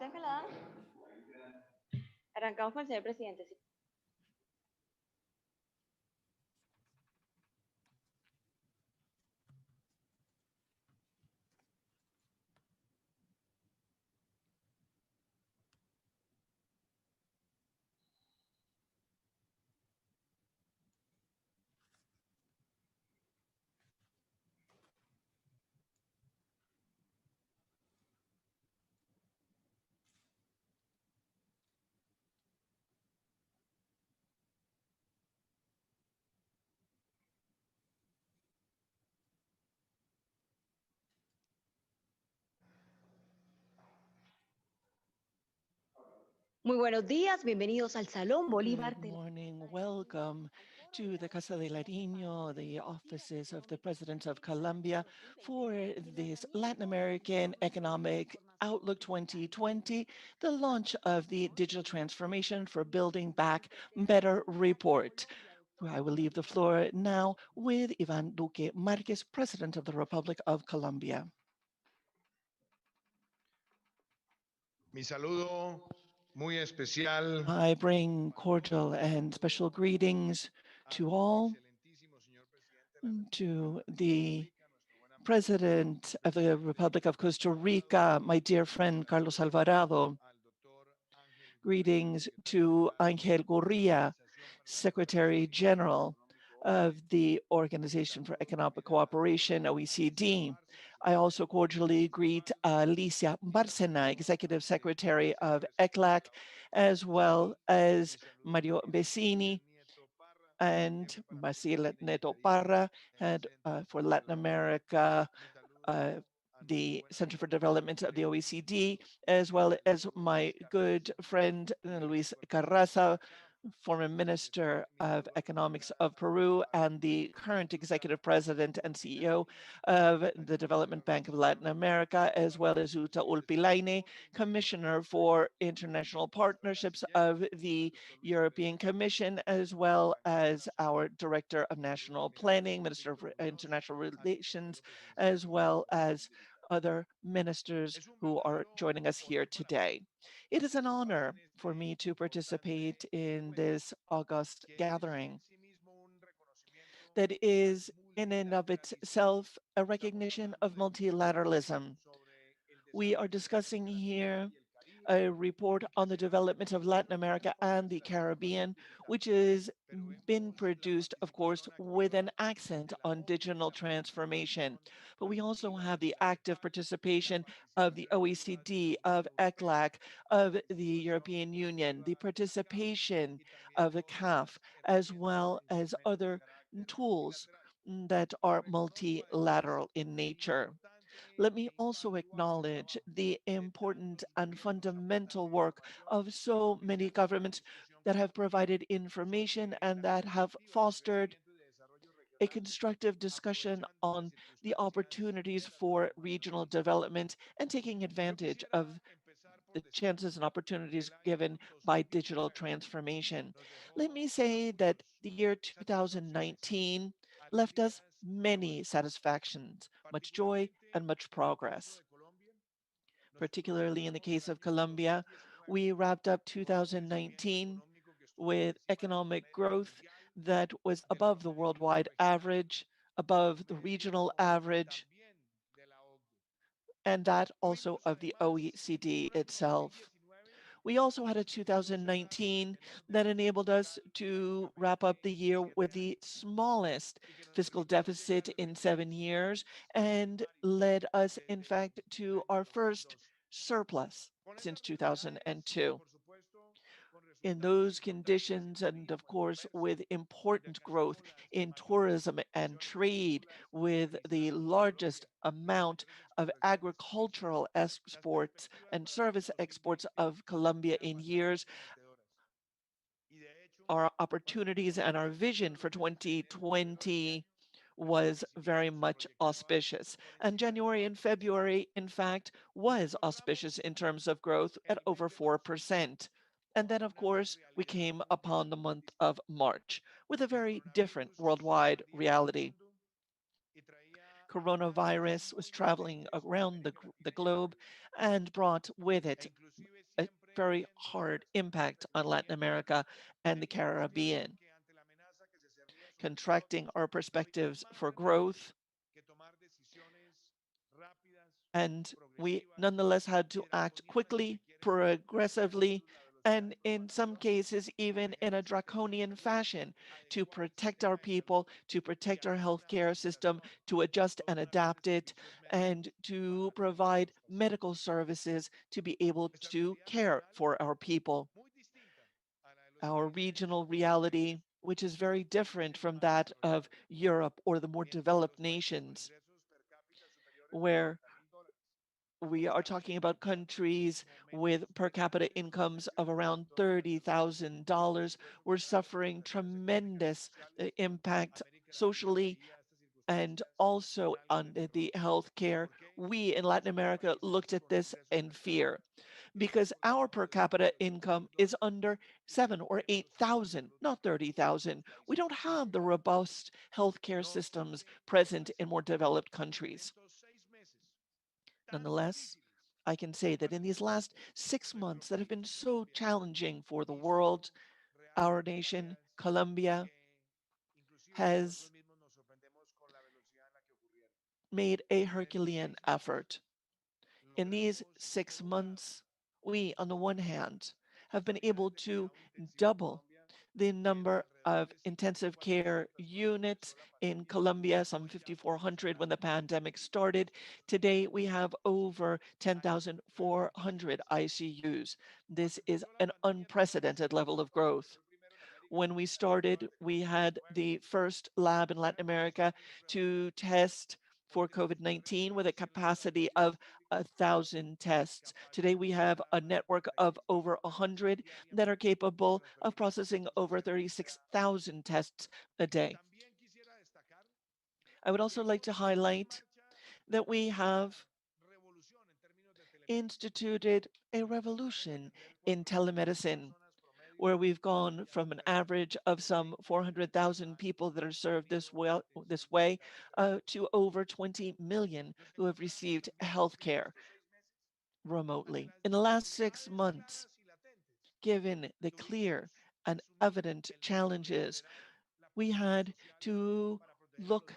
¿Usted me la da? Arrancamos con el señor presidente. ¿Sí? Muy buenos días, bienvenidos al Salón Bolívar. Good morning. Welcome to the Casa de Nariño, the offices of the President of Colombia, for this Latin American Economic Outlook 2020, the launch of the Digital Transformation for Building Back Better report. I will leave the floor now with Iván Duque Márquez, President of the Republic of Colombia. Mi saludo muy especial. I bring cordial and special greetings to all, to the President of the Republic of Costa Rica, my dear friend Carlos Alvarado. Greetings to Ángel Gurría, Secretary General of the Organization for Economic Cooperation, OECD. I also cordially greet Alicia Barasina, Executive Secretary of ECLAC, as well as Mario Vecini and Marcela Neto Parra, head for Latin America, the Center for Development of the OECD, as well as my good friend Luis Carraza, former Minister of Economics of Peru and the current Executive President and CEO of the Development Bank of Latin America, as well as Uta Ulpilaine, Commissioner for International Partnerships of the European Commission, as well as our Director of National Planning, Minister of International Relations, as well as other ministers who are joining us here today. It is an honor for me to participate in this august gathering that is in and of itself a recognition of multilateralism. We are discussing here a report on the development of Latin America and the Caribbean, which has been produced, of course, with an accent on digital transformation. But we also have the active participation of the OECD, of ECLAC, of the European Union, the participation of the CAF, as well as other tools that are multilateral in nature. Let me also acknowledge the important and fundamental work of so many governments that have provided information and that have fostered a constructive discussion on the opportunities for regional development and taking advantage of the chances and opportunities given by digital transformation. Let me say that the year 2019 left us many satisfactions, much joy, and much progress. Particularly in the case of Colombia, we wrapped up 2019 with economic growth that was above the worldwide average, above the regional average, and that also of the OECD itself. We also had a 2019 that enabled us to wrap up the year with the smallest fiscal deficit in 7 years and led us, in fact, to our first surplus since 2002. In those conditions, and of course, with important growth in tourism and trade, with the largest amount of agricultural exports and service exports of Colombia in years, our opportunities and our vision for 2020 was very much auspicious. And January and February, in fact, was auspicious in terms of growth at over 4%. And then, of course, we came upon the month of March with a very different worldwide reality. Coronavirus was traveling around the globe and brought with it very hard impact on Latin America and the Caribbean, contracting our perspectives for growth. And we nonetheless had to act quickly, progressively, and in some cases, even in a draconian fashion to protect our people, to protect our healthcare system, to adjust and adapt it, and to provide medical services to be able to care for our people. Our regional reality, which is very different from that of Europe or the more developed nations, where we are talking about countries with per capita incomes of around $30,000. We're suffering tremendous impact socially and also on the healthcare. We in Latin America looked at this in fear because our per capita income is under 7 or 8,000, not 30,000. We don't have the robust healthcare systems present in more developed countries. Nonetheless, I can say that in these last 6 months that have been so challenging for the world, our nation, Colombia, has made a Herculean effort. In these 6 months, we, on the one hand, have been able to double the number of intensive care units in Colombia, some 5,400 when the pandemic started. Today, we have over 10,400 ICUs. This is an unprecedented level of growth. When we started, we had the first lab in Latin America to test for COVID-19 with a capacity of 1,000 tests. Today, we have a network of over 100 that are capable of processing over 36,000 tests a day. I would also like to highlight that we have instituted a revolution in telemedicine, where we've gone from an average of some 400,000 people that are served this way to over 20 million who have received health care remotely. In the last 6 months, given the clear and evident challenges, we had to look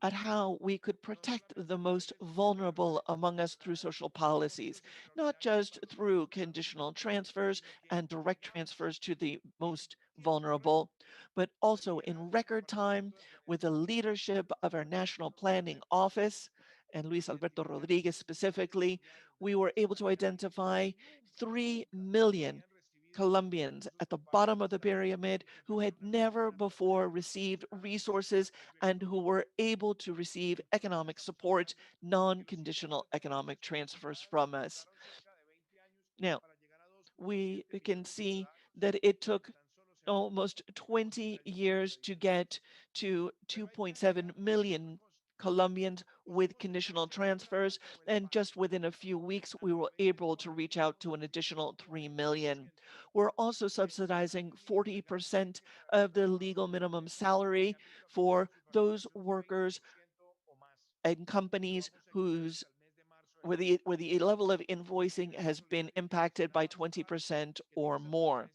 at how we could protect the most vulnerable among us through social policies, not just through conditional transfers and direct transfers to the most vulnerable, but also in record time with the leadership of our National Planning Office and Luis Alberto Rodriguez specifically, we were able to identify 3 million Colombians at the bottom of the pyramid who had never before received resources and who were able to receive economic support, non-conditional economic transfers from us. Now, we can see that it took almost 20 years to get to 2.7 million Colombians with conditional transfers, and just within a few weeks, we were able to reach out to an additional 3 million. We're also subsidizing 40% of the legal minimum salary for those workers and companies where the level of invoicing has been impacted by 20% or more.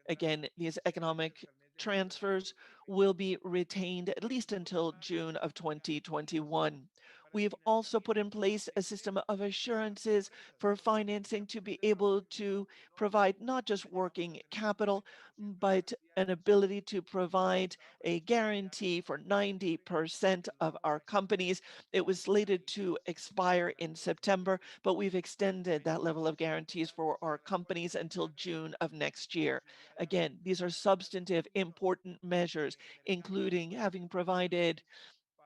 Again, these economic transfers will be retained at least until June of 2021. We've also put in place a system of assurances for financing to be able to provide not just working capital, but an ability to provide a guarantee for 90% of our companies. It was slated to expire in September, but we've extended that level of guarantees for our companies until June of next year. Again, these are substantive, important measures, including having provided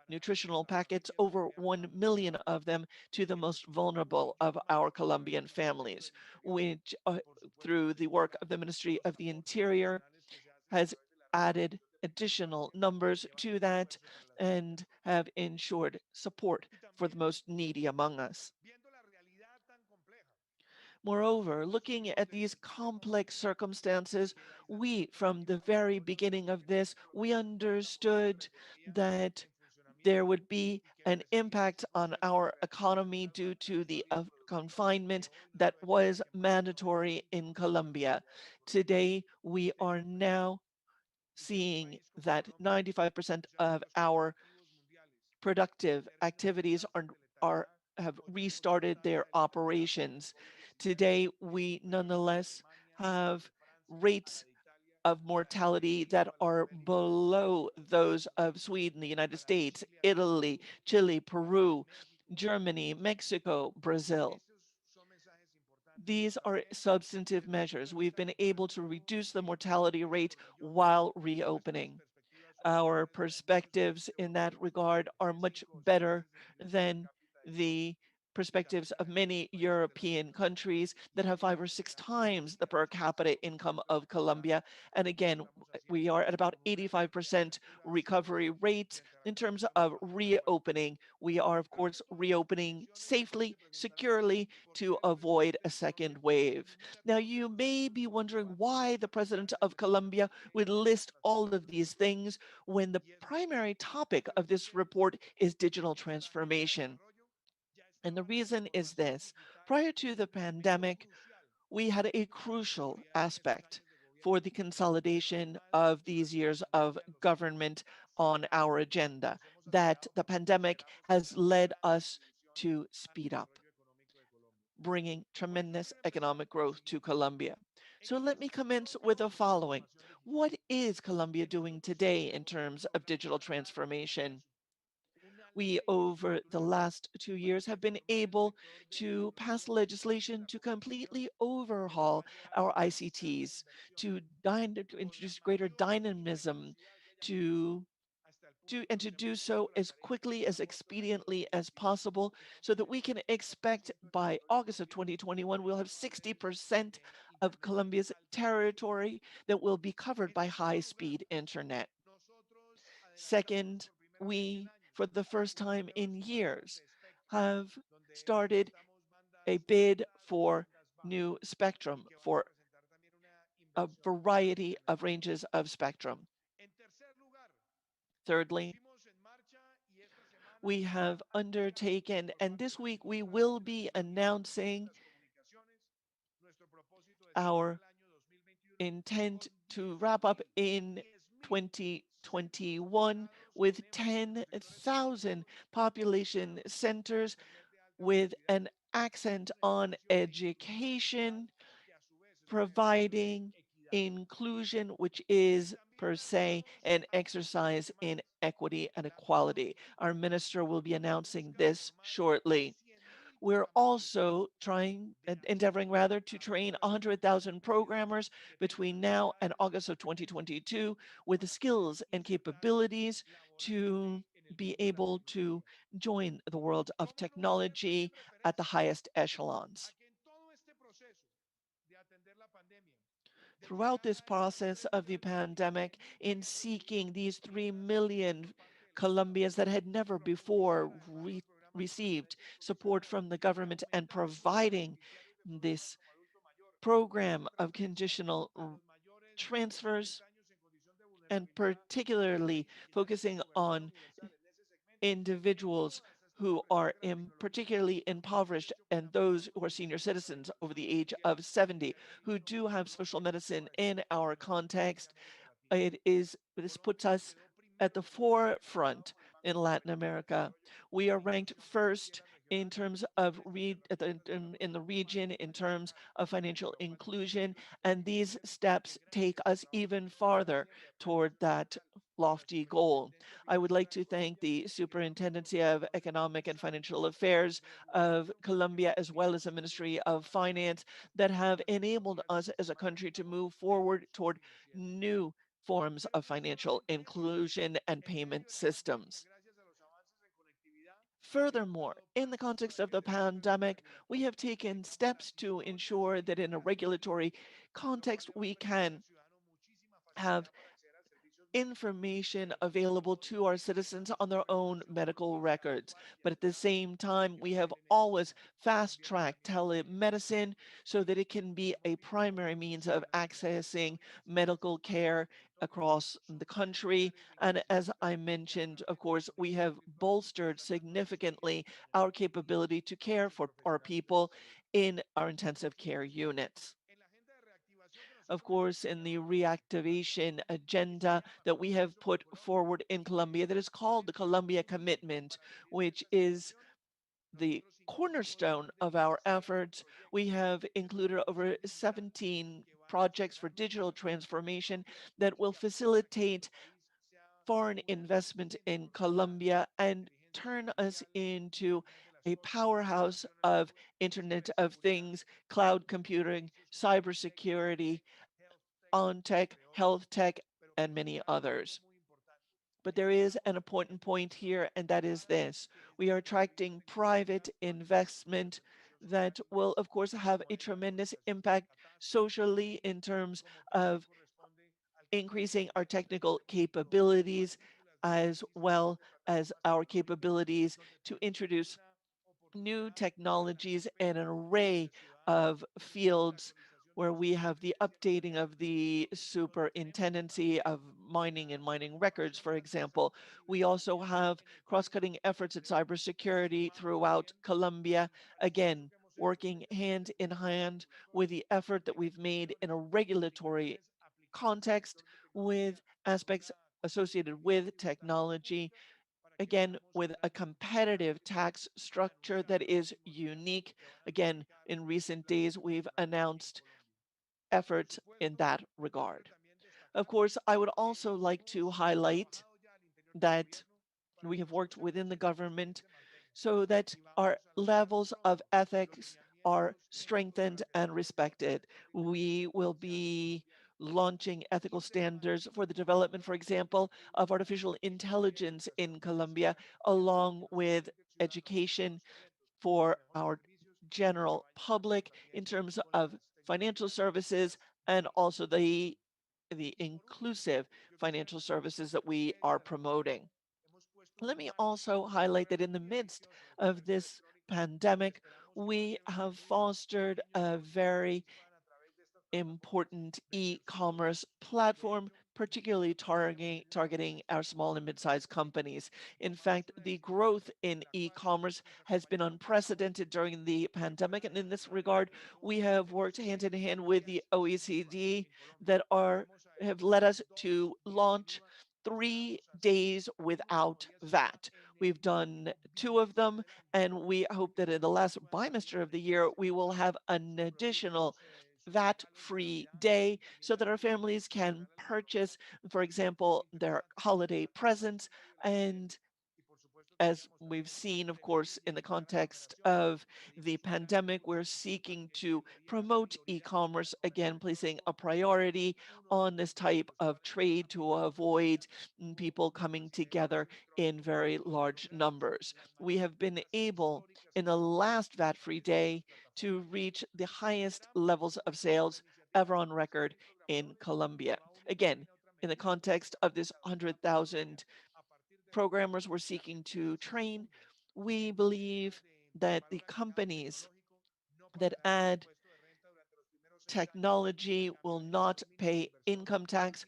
nutritional packets, over 1 million of them, to the most vulnerable of our Colombian families, which, through the work of the Ministry of the Interior, has added additional numbers to that and have ensured support for the most needy among us. Moreover, looking at these complex circumstances, we, from the very beginning of this, we understood that there would be an impact on our economy due to the confinement that was mandatory in Colombia. Today, we are now seeing that 95% of our productive activities are have restarted their operations. Today, we nonetheless have rates of mortality that are below those of Sweden, the United States, Italy, Chile, Peru, Germany, Mexico, Brazil. These are substantive measures. We've been able to reduce the mortality rate while reopening. Our perspectives in that regard are much better than the perspectives of many European countries that have 5 or 6 times the per capita income of Colombia. And again, we are at about 85% recovery rate in terms of reopening. We are, of course, reopening safely, securely to avoid a second wave. Now, you may be wondering why the president of Colombia would list all of these things when the primary topic of this report is digital transformation. And the reason is this. Prior to the pandemic, we had a crucial aspect for the consolidation of these years of government on our agenda, that the pandemic has led us to speed up, bringing tremendous economic growth to Colombia. So let me commence with the following. What is Colombia doing today in terms of digital transformation? We, over the last 2 years, have been able to pass legislation to completely overhaul our ICTs, to introduce greater dynamism, to to do so as quickly, as expediently as possible, so that we can expect by August of 2021, we'll have 60% of Colombia's territory that will be covered by high-speed internet. Second, we, for the first time in years, have started a bid for new spectrum for a variety of ranges of spectrum. Thirdly, we have undertaken, and this week we will be announcing our intent to wrap up in 2021 with 10,000 population centers with an accent on education, providing inclusion, which is per se an exercise in equity and equality. Our minister will be announcing this shortly. We're also endeavoring rather, to train 100,000 programmers between now and August of 2022 with the skills and capabilities to be able to join the world of technology at the highest echelons. Throughout this process of the pandemic, in seeking these 3 million Colombians that had never before received support from the government, and providing this program of conditional transfers, and particularly focusing on individuals who are particularly impoverished, and those who are senior citizens over the age of 70 who do have social medicine in our context. This puts us at the forefront in Latin America. We are ranked first in terms of in the region in terms of financial inclusion, and these steps take us even farther toward that lofty goal. I would like to thank the Superintendency of Economic and Financial Affairs of Colombia, as well as the Ministry of Finance, that have enabled us as a country to move forward toward new forms of financial inclusion and payment systems. Furthermore, in the context of the pandemic, we have taken steps to ensure that in a regulatory context, we can have information available to our citizens on their own medical records. But at the same time, we have always fast-tracked telemedicine so that it can be a primary means of accessing medical care across the country. And as I mentioned, of course, we have bolstered significantly our capability to care for our people in our intensive care units. Of course, in the reactivation agenda that we have put forward in Colombia, that is called the Colombia Commitment, which is the cornerstone of our efforts. We have included over 17 projects for digital transformation that will facilitate foreign investment in Colombia and turn us into a powerhouse of Internet of Things, cloud computing, cybersecurity, on tech, health tech, and many others. But there is an important point here, and that is this. We are attracting private investment that will, of course, have a tremendous impact socially in terms of increasing our technical capabilities as well as our capabilities to introduce new technologies and an array of fields where we have the updating of the superintendency of mining and mining records, for example. We also have cross-cutting efforts at cybersecurity throughout Colombia, again, working hand in hand with the effort that we've made in a regulatory context with aspects associated with technology, again, with a competitive tax structure that is unique. Again, in recent days, we've announced efforts in that regard. Of course, I would also like to highlight that we have worked within the government so that our levels of ethics are strengthened and respected. We will be launching ethical standards for the development, for example, of artificial intelligence in Colombia, along with education for our general public in terms of financial services and also the inclusive financial services that we are promoting. Let me also highlight that in the midst of this pandemic, we have fostered a very important e-commerce platform, particularly targeting our small and mid-sized companies. In fact, the growth in e-commerce has been unprecedented during the pandemic, and in this regard, we have worked hand in hand with the OECD that have led us to launch 3 days without VAT. We've done two of them, and we hope that in the last bimester of the year, we will have an additional VAT-free day so that our families can purchase, for example, their holiday presents. And as we've seen, of course, in the context of the pandemic, we're seeking to promote e-commerce, again, placing a priority on this type of trade to avoid people coming together in very large numbers. We have been able, in the last VAT-free day, to reach the highest levels of sales ever on record in Colombia. Again, in the context of this 100,000 programmers we're seeking to train, we believe that the companies that add technology will not pay income tax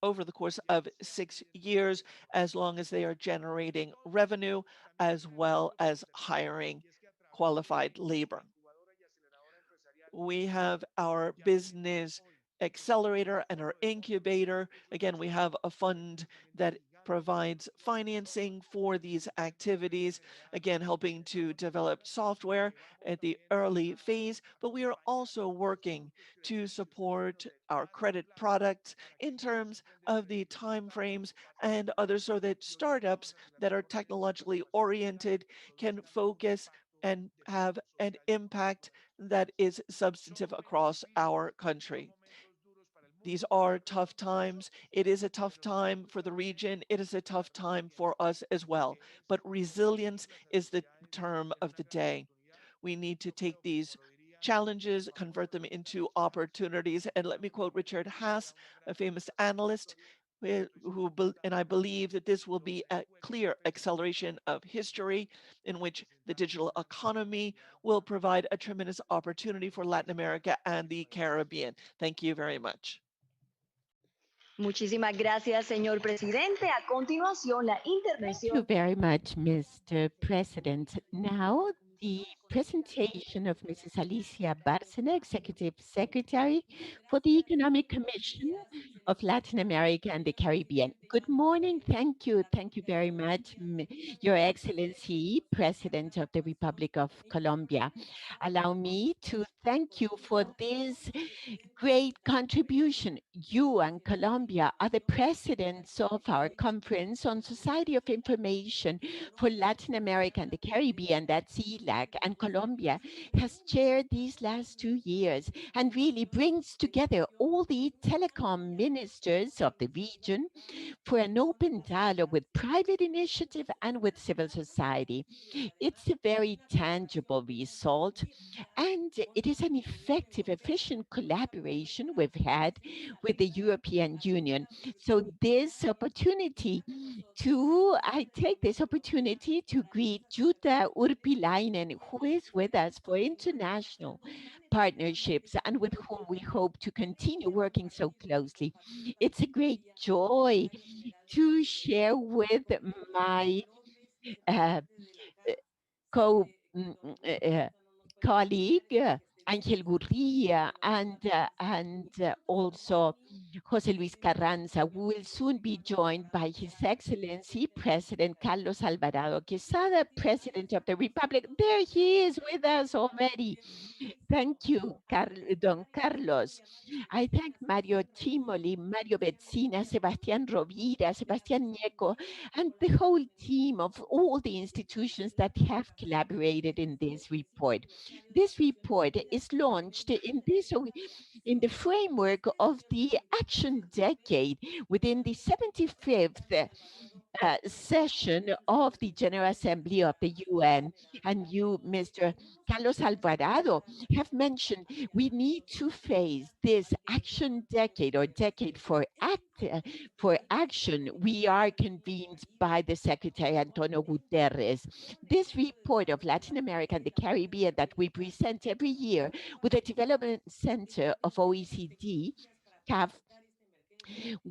over the course of 6 years, as long as they are generating revenue as well as hiring qualified labor. We have our business accelerator and our incubator. Again, we have a fund that provides financing for these activities, again, helping to develop software at the early phase, but we are also working to support our credit products in terms of the timeframes and others so that startups that are technologically oriented can focus and have an impact that is substantive across our country. These are tough times. It is a tough time for the region. It is a tough time for us as well. But resilience is the term of the day. We need to take these challenges, convert them into opportunities. And let me quote Richard Haas, a famous analyst, and I believe that this will be a clear acceleration of history in which the digital economy will provide a tremendous opportunity for Latin America and the Caribbean. Thank you very much. Muchísimas gracias, señor presidente. A continuación, la Thank you intervención. very much, Mr. President. Now, the presentation of Mrs. Alicia Barasina, Executive Secretary for the Economic Commission of Latin America and the Caribbean. Good morning. Thank you. Thank you very much, Your Excellency, President of the Republic of Colombia. Allow me to thank you for this great contribution. You and Colombia are the presidents of our conference on Society of Information for Latin America and the Caribbean, that's ECLAC, and Colombia has chaired these last 2 years and really brings together all the telecom ministers of the region for an open dialogue with private initiative and with civil society. It's a very tangible result, and it is an effective, efficient collaboration we've had with the European Union. So I take this opportunity to greet Jutta Urpilainen, who is with us for international partnerships and with whom we hope to continue working so closely. It's a great joy to share with my uh, co colleague Angel Gurria and also Jose Luis Carranza. We will soon be joined by His Excellency President Carlos Alvarado Quesada, President of the Republic. There he is with us already. Thank you, Don Carlos. I thank Mario Timoli, Mario Bezzina, Sebastián Rovira, Sebastián Nieco, and the whole team of all the institutions that have collaborated in this report. This report is launched in the framework of the Action Decade within the 75th session of the General Assembly of the UN. And you, Mr. Carlos Alvarado, have mentioned we need to face this action decade or decade for action. We are convened by the Secretary Antonio Guterres. This report of Latin America and the Caribbean that we present every year with the Development Center of OECD have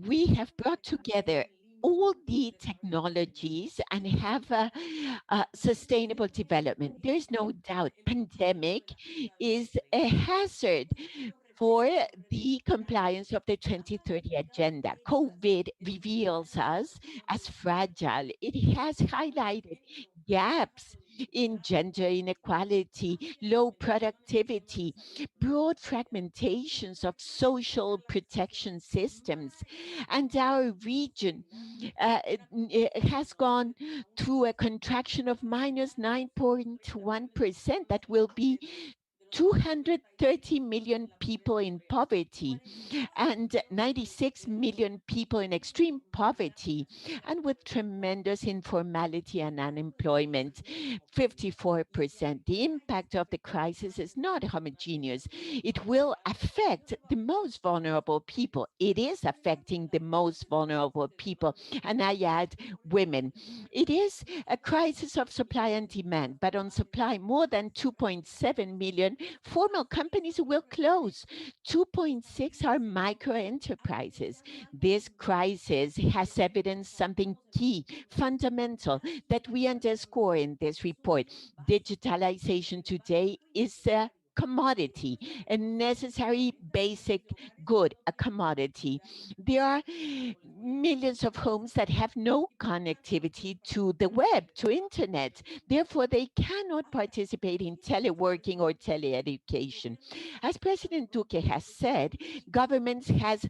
we have brought together all the technologies and have a sustainable development. There is no doubt pandemic is a hazard for the compliance of the 2030 agenda. COVID reveals us as fragile. It has highlighted gaps in gender inequality, low productivity, broad fragmentations of social protection systems. And our region has gone through a contraction of minus 9.1% that will be 230 million people in poverty and 96 million people in extreme poverty and with tremendous informality and unemployment, 54%. The impact of the crisis is not homogeneous. It will affect the most vulnerable people. It is affecting the most vulnerable people, and I add women. It is a crisis of supply and demand, but on supply, more than 2.7 million formal companies will close. 2.6 are micro enterprises. This crisis has evidenced something key, fundamental, that we underscore in this report. Digitalization today is a commodity, a necessary basic good, a commodity. There are millions of homes that have no connectivity to the web, to internet. Therefore, they cannot participate in teleworking or teleeducation. As President Duque has said, governments has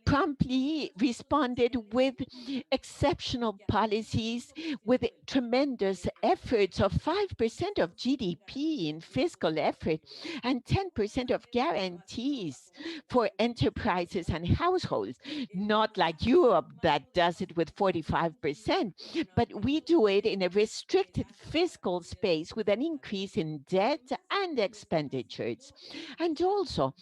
promptly responded with exceptional policies, with tremendous efforts of 5% of GDP in fiscal effort and 10% of guarantees for enterprises and households. Not like Europe that does it with 45%, but we do it in a restricted fiscal space with an increase in debt and expenditures. And also,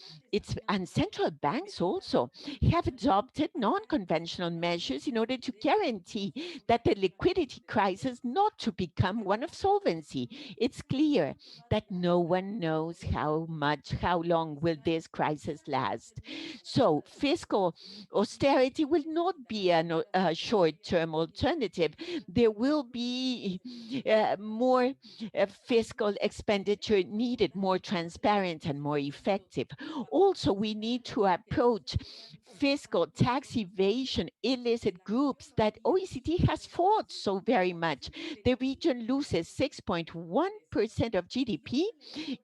and central banks also have adopted non-conventional measures in order to guarantee that the liquidity crisis not to become one of solvency. It's clear that no one knows how long will this crisis last. So fiscal austerity will not be a short-term alternative. There will be more fiscal expenditure needed, more transparent and more effective. Also, we need to approach fiscal tax evasion, illicit groups that OECD has fought so very much. The region loses 6.1% of GDP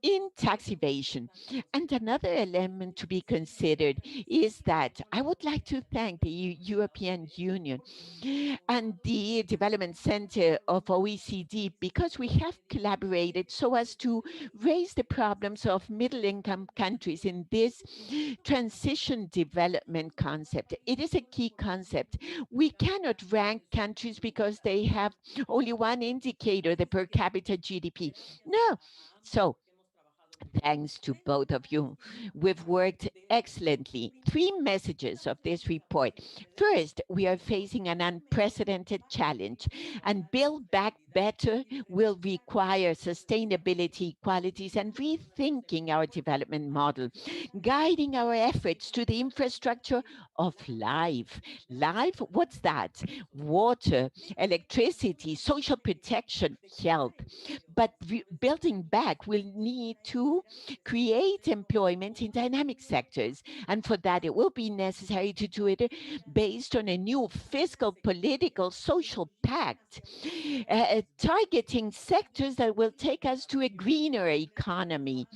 in tax evasion. And another element to be considered is that I would like to thank the European Union and the Development Center of OECD because we have collaborated so as to raise the problems of middle income countries in this transition development concept. It is a key concept. We cannot rank countries because they have only one indicator, the per capita GDP. No. So thanks to both of you. We've worked excellently. Three messages of this report. First, we are facing an unprecedented challenge, and Build Back Better will require sustainability qualities and rethinking our development model, guiding our efforts to the infrastructure of life. Life, what's that? Water, electricity, social protection, health. But building back will need to create employment in dynamic sectors. And for that, it will be necessary to do it based on a new fiscal, political, social pact, targeting sectors that will take us to a greener economy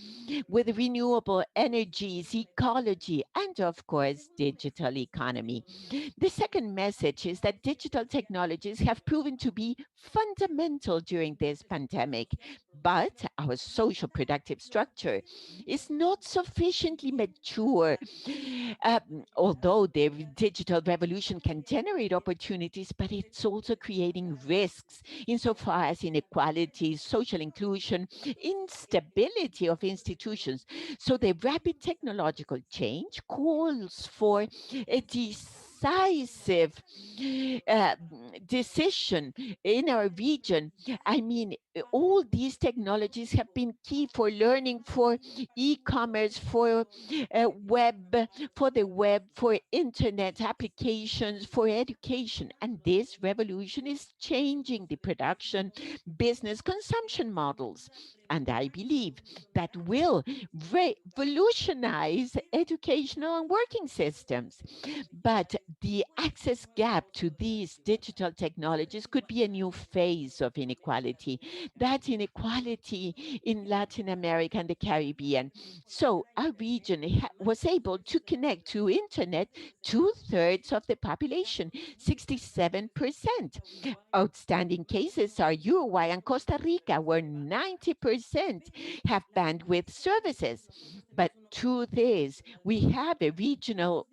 with renewable energies, ecology, and of course, digital economy. The second message is that digital technologies have proven to be fundamental during this pandemic, but our social productive structure is not sufficiently mature. Although the digital revolution can generate opportunities, but it's also creating risks insofar as inequality, social inclusion, instability of institutions. So the rapid technological change calls for a decisive uh, decision in our region. I mean, all these technologies have been key for learning, for e-commerce, for the web, for internet applications, for education. And this revolution is changing the production, business, consumption models. And I believe that will revolutionize educational and working systems. But the access gap to these digital technologies could be a new phase of inequality. That inequality in Latin America and the Caribbean. So our region was able to connect to internet two-thirds of the population, 67%. Outstanding cases are Uruguay and Costa Rica, where 90% have bandwidth services. But truth is, we have a regional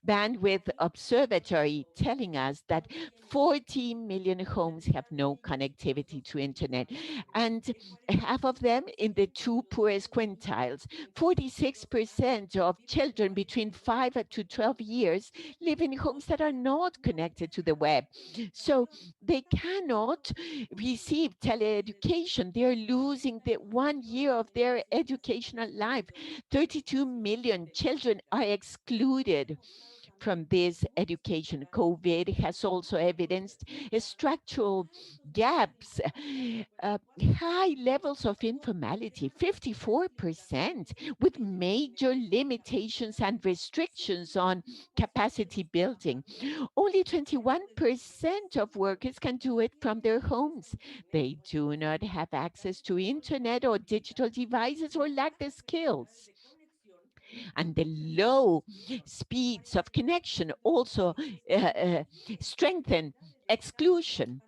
bandwidth observatory telling us that 40 million homes have no connectivity to internet, and half of them in the two poorest quintiles. 46% of children between 5 to 12 years live in homes that are not connected to the web. So they cannot receive teleeducation. They're losing the 1 year of their educational life. 32 million children are excluded from this education. COVID has also evidenced structural gaps, uh, high levels of informality, 54%, with major limitations and restrictions on capacity building. Only 21% of workers can do it from their homes. They do not have access to internet or digital devices or lack the skills. And the low speeds of connection also strengthen exclusion.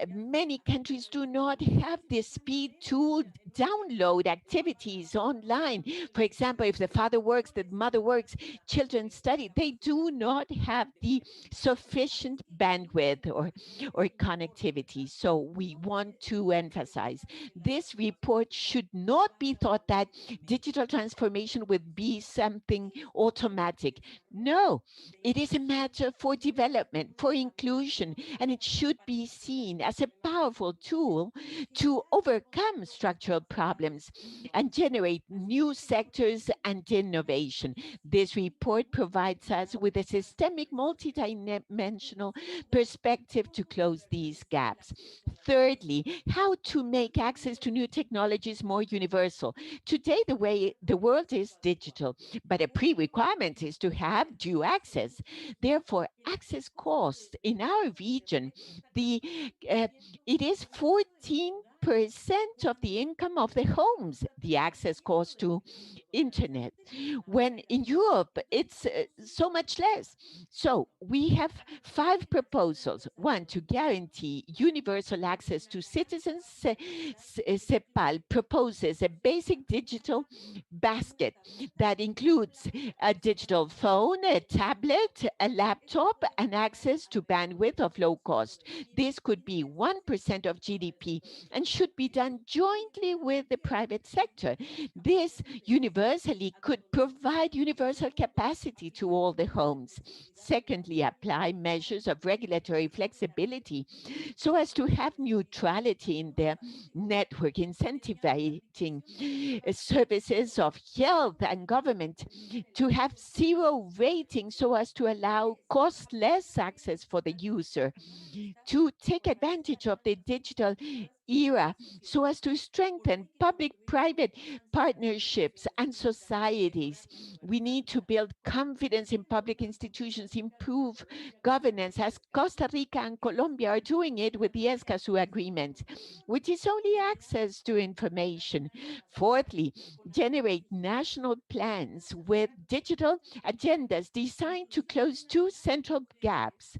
Many countries do not have the speed to download activities online. For example, if the father works, the mother works, children study, they do not have the sufficient bandwidth or connectivity. So we want to emphasize this report should not be thought that digital transformation would be something automatic. No, it is a matter for development, for inclusion, and it should be seen as a powerful tool to overcome structural problems and generate new sectors and innovation. This report provides us with a systemic, multidimensional perspective to close these gaps. Thirdly, how to make access to new technologies more universal. Today, the way the world is digital, but a prerequirement is to have due access. Therefore, access cost in our region, the uh, it is 14% of the income of the homes, the access cost to internet, when in Europe it's so much less. So we have 5 proposals. One, to guarantee universal access to citizens. CEPAL proposes a basic digital basket that includes a digital phone, a tablet, a laptop, and access to bandwidth of low cost. This could be 1% of GDP and should be done jointly with the private sector. This universally could provide universal capacity to all the homes. Secondly, apply measures of regulatory flexibility so as to have neutrality in their network, incentivizing services of health and government to have zero rating so as to allow costless access for the user, to take advantage of the digital era so as to strengthen public-private partnerships and societies. We need to build confidence in public institutions, improve governance, as Costa Rica and Colombia are doing it with the Escazú Agreement, which is only access to information. Fourthly, generate national plans with digital agendas designed to close 2 central gaps: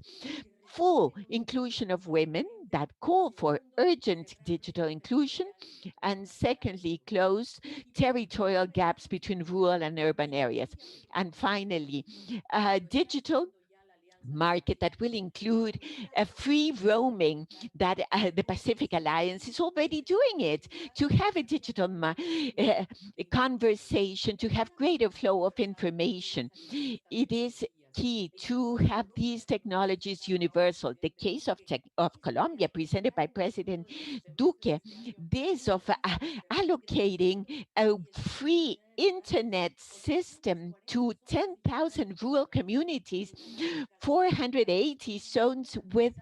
full inclusion of women that call for urgent digital inclusion, and secondly, close territorial gaps between rural and urban areas. And finally, digital market that will include a free roaming, that the Pacific Alliance is already doing it, to have a digital conversation, to have greater flow of information. It is key to have these technologies universal. The case of Colombia, presented by President Duque, this of allocating a free internet system to 10,000 rural communities, 480 zones with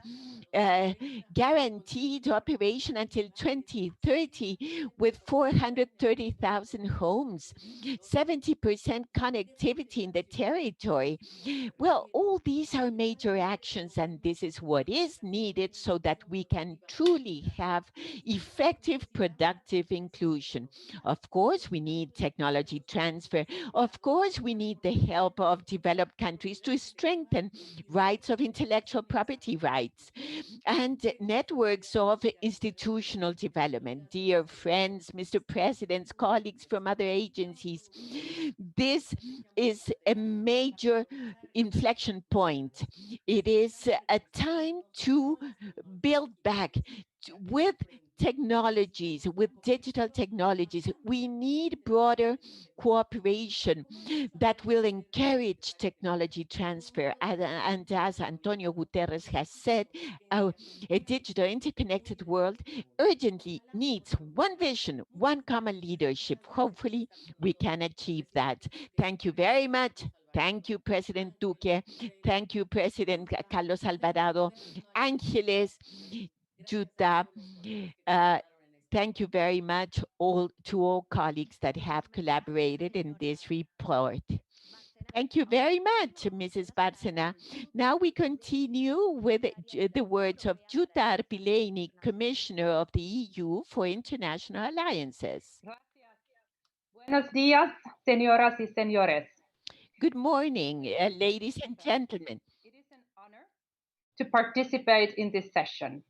guaranteed operation until 2030, with 430,000 homes, 70% connectivity in the territory. Well, all these are major actions, and this is what is needed so that we can truly have effective, productive inclusion. Of course, we need technology transfer. Of course, we need the help of developed countries to strengthen rights of intellectual property rights and networks of institutional development. Dear friends, Mr. Presidents, colleagues from other agencies, this is a major inflection point. It is a time to build back with technologies, with digital technologies. We need broader cooperation that will encourage technology transfer. And as Antonio Guterres has said, a digital interconnected world urgently needs one vision, one common leadership. Hopefully, we can achieve that. Thank you very much. Thank you, President Duque. Thank you, President Carlos Alvarado, Ángeles, Jutta. Uh, Thank you very much to all colleagues that have collaborated in this report. Thank you very much, Mrs. Bárcena. Now we continue with the words of Jutta Arpiláni, Commissioner of the EU for International Alliances. Buenos días, señoras y señores. Good morning, ladies and gentlemen. It is an honor to participate in this session.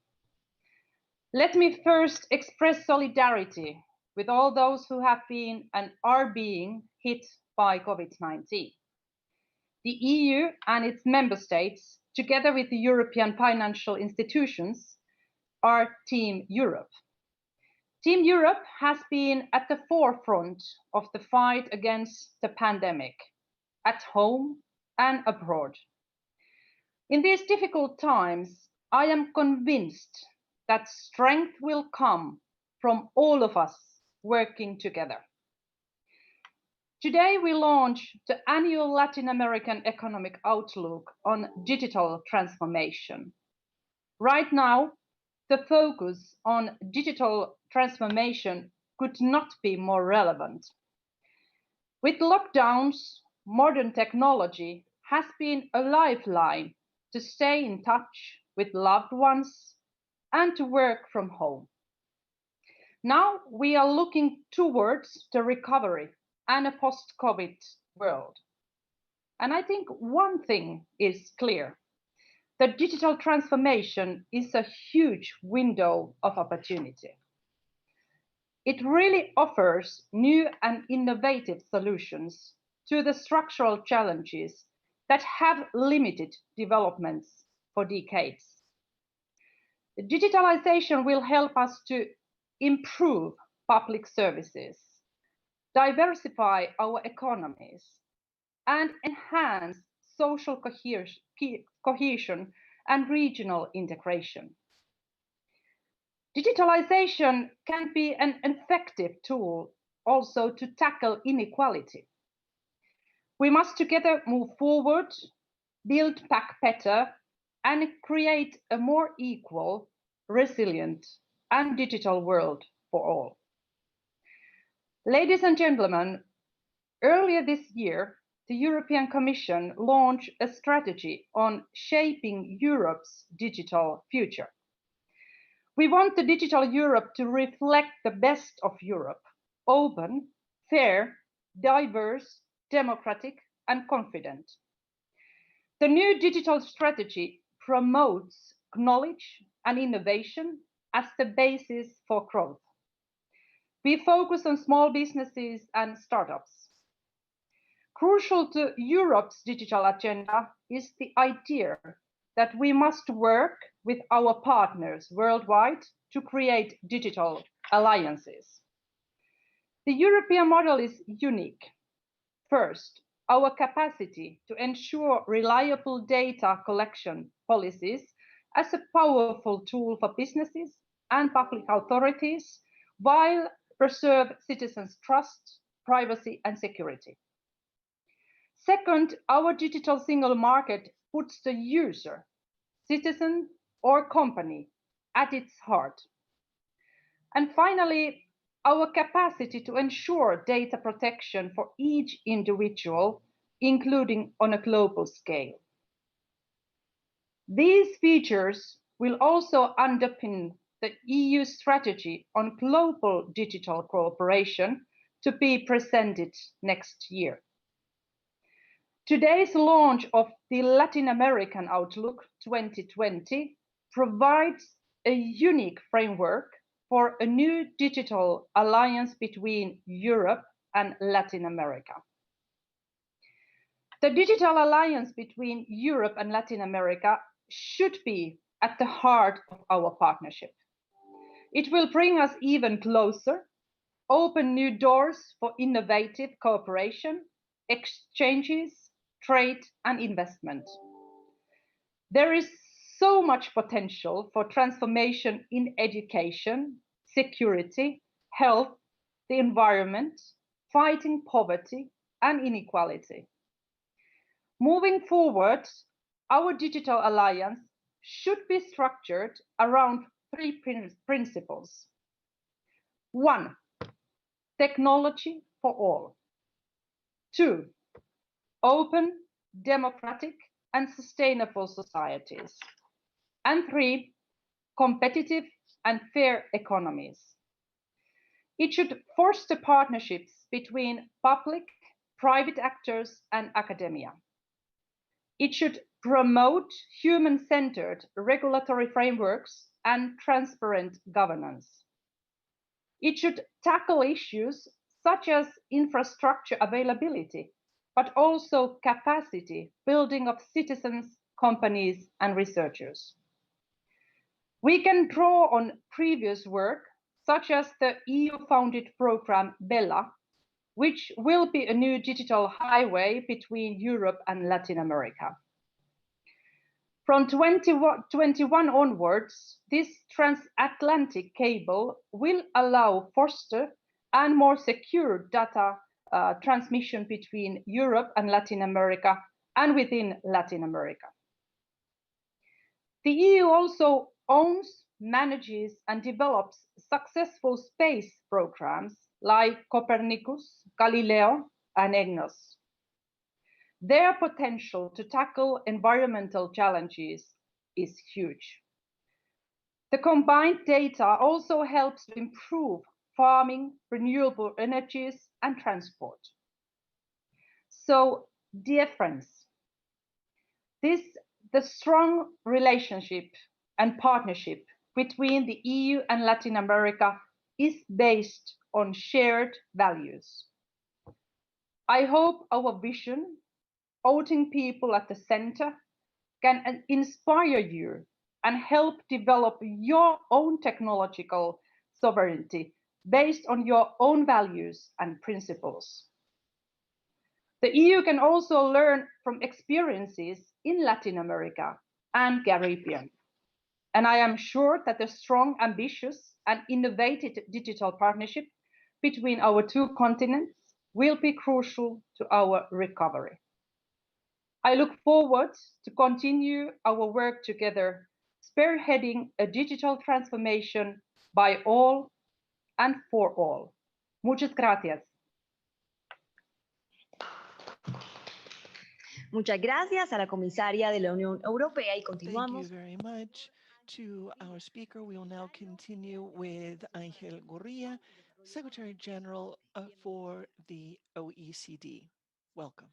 Let me first express solidarity with all those who have been and are being hit by COVID-19. The EU and its member states, together with the European financial institutions, are Team Europe. Team Europe has been at the forefront of the fight against the pandemic, at home and abroad. In these difficult times, I am convinced that strength will come from all of us working together. Today, we launch the annual Latin American Economic Outlook on digital transformation. Right now, the focus on digital transformation could not be more relevant. With lockdowns, modern technology has been a lifeline to stay in touch with loved ones and to work from home. Now we are looking towards the recovery and a post-COVID world. And I think one thing is clear. The digital transformation is a huge window of opportunity. It really offers new and innovative solutions to the structural challenges that have limited developments for decades. Digitalization will help us to improve public services, diversify our economies, and enhance social cohesion and regional integration. Digitalization can be an effective tool also to tackle inequality. We must together move forward, build back better, and create a more equal, resilient, and digital world for all. Ladies and gentlemen, earlier this year, the European Commission launched a strategy on shaping Europe's digital future. We want the digital Europe to reflect the best of Europe: open, fair, diverse, democratic, and confident. The new digital strategy promotes knowledge and innovation as the basis for growth. We focus on small businesses and startups. Crucial to Europe's digital agenda is the idea that we must work with our partners worldwide to create digital alliances. The European model is unique. First, our capacity to ensure reliable data collection policies as a powerful tool for businesses and public authorities, while preserve citizens' trust, privacy, and security. Second, our digital single market puts the user, citizen, or company at its heart. And finally, our capacity to ensure data protection for each individual, including on a global scale. These features will also underpin the EU strategy on global digital cooperation to be presented next year. Today's launch of the Latin American Outlook 2020 provides a unique framework for a new digital alliance between Europe and Latin America. The digital alliance between Europe and Latin America should be at the heart of our partnership. It will bring us even closer, open new doors for innovative cooperation, exchanges, trade, and investment. There is so much potential for transformation in education, security, health, the environment, fighting poverty and inequality. Moving forward, our digital alliance should be structured around three principles. 1, technology for all. 2, open, democratic, and sustainable societies. And 3, competitive and fair economies. It should foster partnerships between public, private actors, and academia. It should promote human-centered regulatory frameworks and transparent governance. It should tackle issues such as infrastructure availability, but also capacity building of citizens, companies, and researchers. We can draw on previous work, such as the EU-founded program BELA, which will be a new digital highway between Europe and Latin America. From 2021 onwards, this transatlantic cable will allow faster and more secure data transmission between Europe and Latin America and within Latin America. The EU also owns, manages, and develops successful space programs like Copernicus, Galileo, and EGNOS. Their potential to tackle environmental challenges is huge. The combined data also helps to improve farming, renewable energies, and transport. So, dear friends, the strong relationship and partnership between the EU and Latin America is based on shared values. I hope our vision, putting people at the center, can inspire you and help develop your own technological sovereignty based on your own values and principles. The EU can also learn from experiences in Latin America and Caribbean. And I am sure that a strong, ambitious, and innovative digital partnership between our two continents will be crucial to our recovery. I look forward to continue our work together, spearheading a digital transformation by all and for all. Muchas gracias. Muchas gracias a la comisaria de la Unión Europea y Thank you continuamos. very much to our speaker. We will now continue with Ángel Gurría, Secretary General for the OECD. Welcome.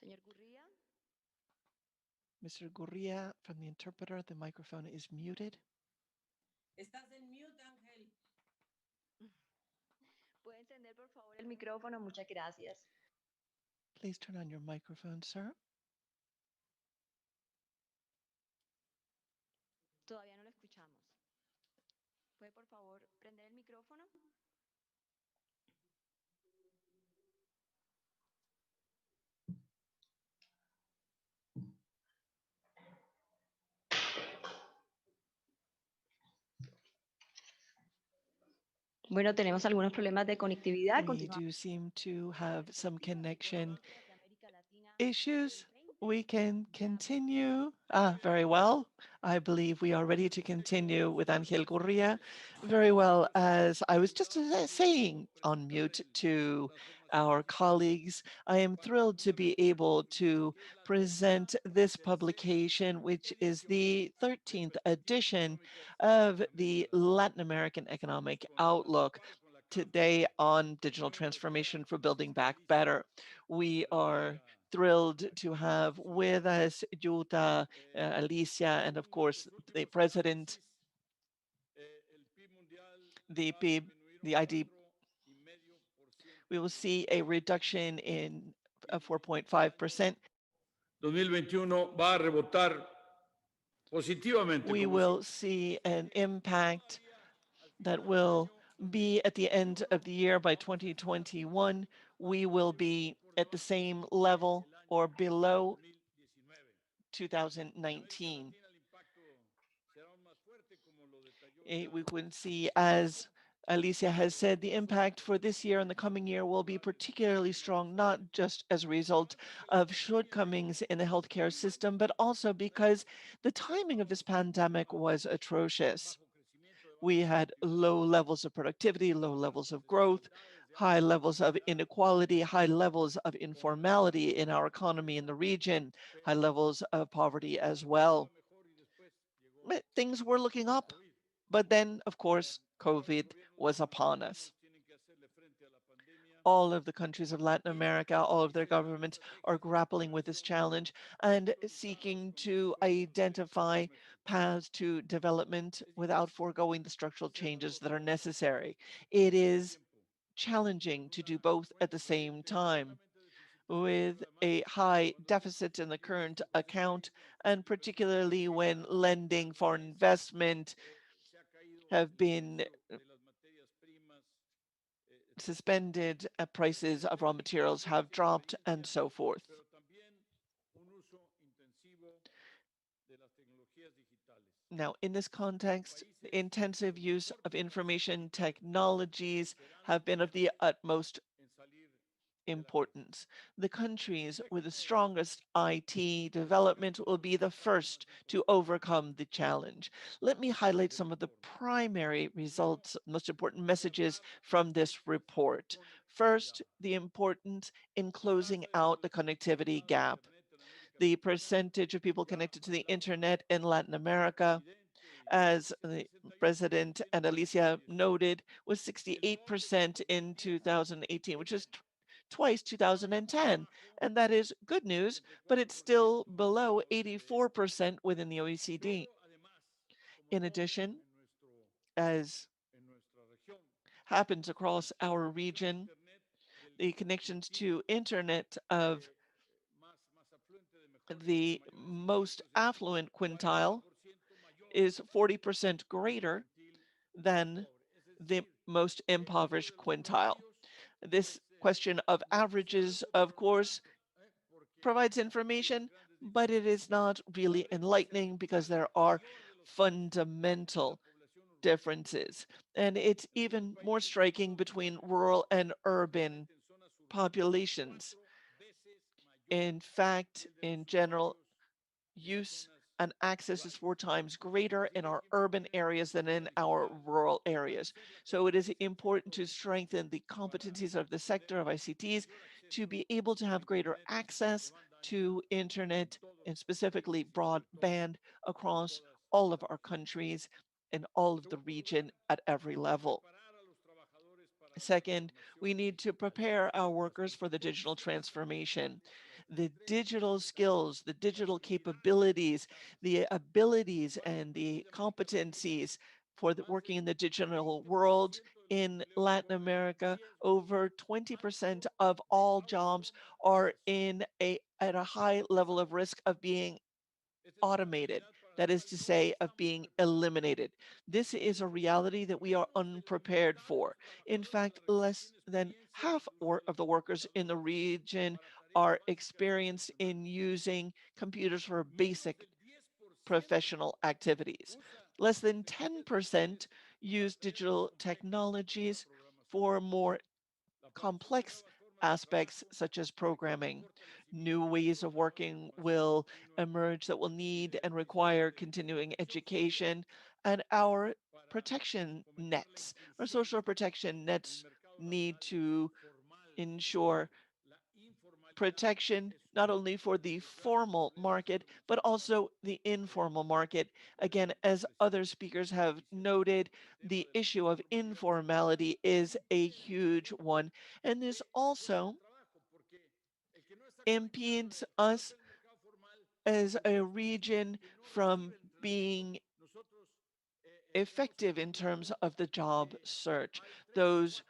Señor Gurría. Mr. Gurría, from the interpreter, the microphone is muted. Estás en mute, Ángel. ¿Puede encender por favor el micrófono? Muchas gracias. Please turn on your microphone, sir. Todavía no lo escuchamos. ¿Puede por favor prender el micrófono? Bueno, tenemos algunos problemas de conectividad. We do seem to have some connection issues. We can continue. Very well. I believe we are ready to continue with Ángel Gurría. Very well. As I was just saying on mute to our colleagues, I am thrilled to be able to present this publication, which is the 13th edition of the Latin American Economic Outlook, today on digital transformation for building back better. We are thrilled to have with us Yuta, Alicia, and of course the president, the PIB, the ID. We will see a reduction in 4.5%. 2021 va a rebotar positivamente. We will see an impact that will be at the end of the year. By 2021, we will be at the same level or below 2019. We can see, as Alicia has said, the impact for this year and the coming year will be particularly strong, not just as a result of shortcomings in the healthcare system, but also because the timing of this pandemic was atrocious. We had low levels of productivity, low levels of growth, high levels of inequality, high levels of informality in our economy in the region, high levels of poverty as well. Things were looking up, but then, of course, COVID was upon us. all of the countries of Latin America, all of their governments are grappling with this challenge and seeking to identify paths to development without foregoing the structural changes that are necessary. It is challenging to do both at the same time with a high deficit in the current account, and particularly when lending for investment have been suspended, prices of raw materials have dropped, and so forth. Now, in this context, the intensive use of information technologies have been of the utmost importance. The countries with the strongest IT development will be the first to overcome the challenge. Let me highlight some of the primary results, most important messages from this report. First, the importance in closing out the connectivity gap. The percentage of people connected to the internet in Latin America, as the President and Alicia noted, was 68% in 2018, which is twice 2010. And that is good news, but it's still below 84% within the OECD. In addition, as happens across our region, the connections to internet of the most affluent quintile is 40% greater than the most impoverished quintile. This question of averages, of course, provides information, but it is not really enlightening because there are fundamental differences. And it's even more striking between rural and urban populations. In fact, in general, use and access is 4 times greater in our urban areas than in our rural areas. So it is important to strengthen the competencies of the sector of ICTs to be able to have greater access to internet and specifically broadband across all of our countries and all of the region at every level. Second, we need to prepare our workers for the digital transformation. The digital skills, the digital capabilities, the abilities and the competencies for working in the digital world in Latin America, over 20% of all jobs are at a high level of risk of being automated, that is to say, of being eliminated. This is a reality that we are unprepared for. In fact, less than half of the workers in the region are experienced in using computers for basic professional activities. Less than 10% use digital technologies for more complex aspects such as programming. New ways of working will emerge that will need and require continuing education, and our protection nets, our social protection nets need to ensure protection not only for the formal market, but also the informal market. Again, as other speakers have noted, the issue of informality is a huge one. And this also impedes us as a region from being effective in terms of the job search. Those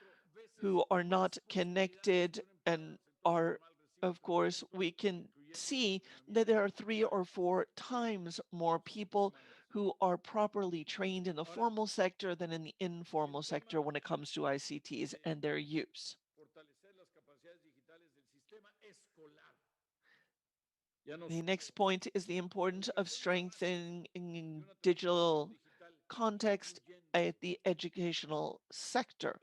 who are not connected and are, of course, we can see that there are 3 or 4 times more people who are properly trained in the formal sector than in the informal sector when it comes to ICTs and their use. The next point is the importance of strengthening digital context at the educational sector.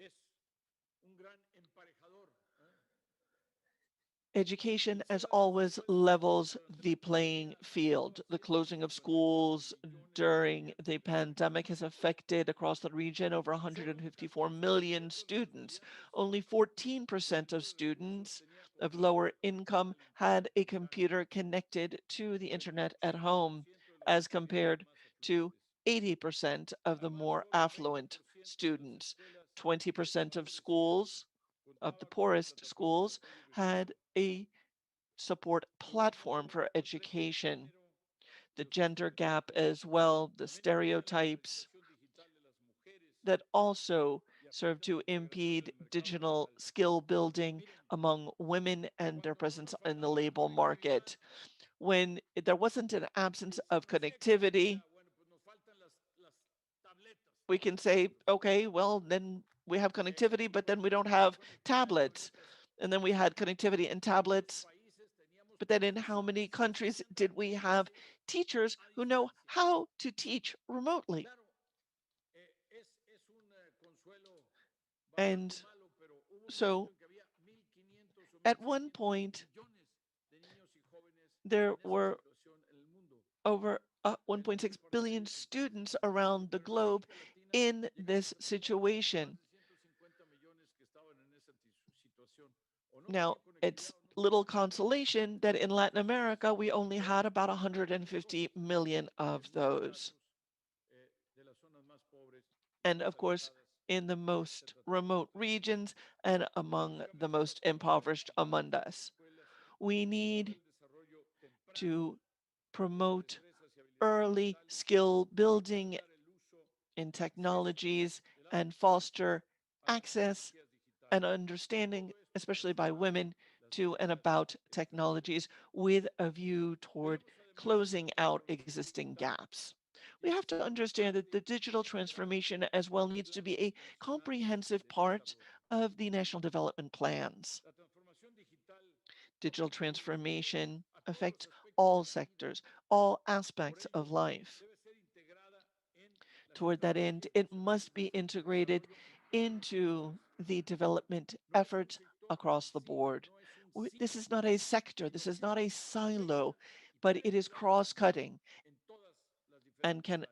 Education, as always, levels the playing field. The closing of schools during the pandemic has affected across the region over 154 million students. Only 14% of students of lower income had a computer connected to the internet at home, as compared to 80% of the more affluent students. 20% of schools of the poorest schools had a support platform for education. The gender gap as well, the stereotypes that also serve to impede digital skill building among women and their presence in the labor market. When there wasn't an absence of connectivity, we can say, okay, well, then we have connectivity, but then we don't have tablets. And then we had connectivity and tablets. But then in how many countries did we have teachers who know how to teach remotely? And so at one point, there were over 1.6 billion students around the globe in this situation. Now, it's little consolation that in Latin America, we only had about 150 million of those. And of course, in the most remote regions and among the most impoverished among us. We need to promote early skill building in technologies and foster access and understanding, especially by women, to and about technologies with a view toward closing out existing gaps. We have to understand that the digital transformation as well needs to be a comprehensive part of the national development plans. Digital transformation affects all sectors, all aspects of life. Toward that end, it must be integrated into the development efforts across the board. This is not a sector, this is not a silo, but it is cross-cutting and can